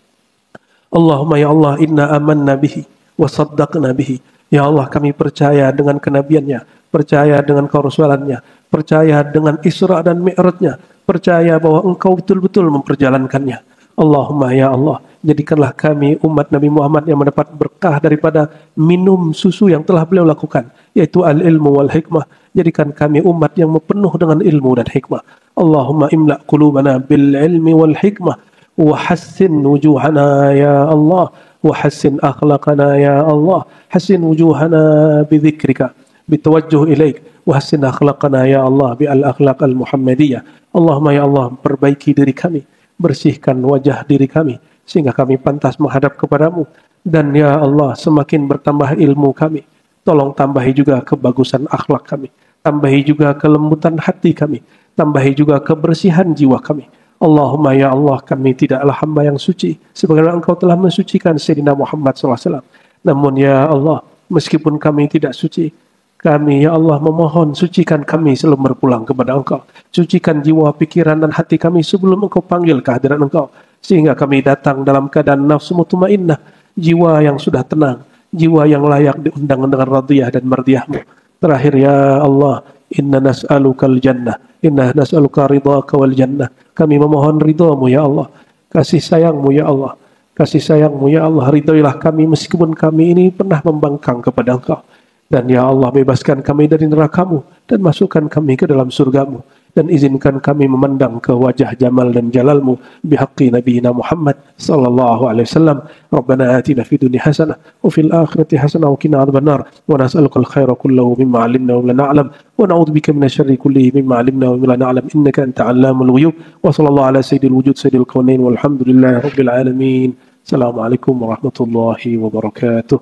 Allahumma ya Allah, inna amanna bihi wa saddaqna bihi. Ya Allah, kami percaya dengan kenabiannya, percaya dengan kerasulannya, percaya dengan Isra dan Mi'rajnya, percaya bahwa engkau betul-betul memperjalankannya. Allahumma ya Allah, jadikanlah kami umat Nabi Muhammad yang mendapat berkah daripada minum susu yang telah beliau lakukan, yaitu al-ilmu wal hikmah. Jadikan kami umat yang penuh dengan ilmu dan hikmah. Allahumma imla qulubana bil ilmi wal hikmah wa hassin wujuhana ya Allah, wa hassin akhlaqana ya Allah, hassin wujuhana bi dzikrika bitawajjuh ilaik, wa hassin akhlaqana ya Allah bi al-akhlaq al-muhammadiyah. Allahumma ya Allah, perbaiki diri kami, bersihkan wajah diri kami sehingga kami pantas menghadap kepadamu. Dan ya Allah, semakin bertambah ilmu kami, tolong tambahi juga kebagusan akhlak kami, tambahi juga kelembutan hati kami, tambahi juga kebersihan jiwa kami. Allahumma ya Allah, kami tidaklah hamba yang suci sebagaimana Engkau telah mensucikan Sayyidina Muhammad SAW. Namun ya Allah, meskipun kami tidak suci, kami ya Allah memohon sucikan kami sebelum berpulang kepada Engkau. Sucikan jiwa, pikiran dan hati kami sebelum Engkau panggil kehadiran Engkau, sehingga kami datang dalam keadaan nafsu mutmainnah, jiwa yang sudah tenang, jiwa yang layak diundang dengan radiyah dan mardiyahmu. Terakhir ya Allah, inna nas'alukal jannah, inna nas'aluka ridhaka wal jannah. Kami memohon ridhamu ya Allah, kasih sayangmu ya Allah, kasih sayangmu ya Allah. Ridhoilah kami meskipun kami ini pernah membangkang kepada Engkau. Dan ya Allah, bebaskan kami dari neraka-Mu dan masukkan kami ke dalam surga-Mu, dan izinkan kami memandang ke wajah jamal dan jalal-Mu bihaqqi nabiyina Muhammad sallallahu alaihi wasallam. Rabbana atina fid dunya hasanah wa fil akhirati hasanah wa qina adzabannar wa nas'aluka al-khaira kullahu mimma 'alimna wa lam na'lam wa na'udzubika minasyarri kullihi mimma 'alimna wa lam na'lam innaka anta 'allamul ghuyub. Wa sallallahu ala sayyidil wujud sayyidil kaunain walhamdulillahi rabbil alamin. Assalamualaikum warahmatullahi wabarakatuh.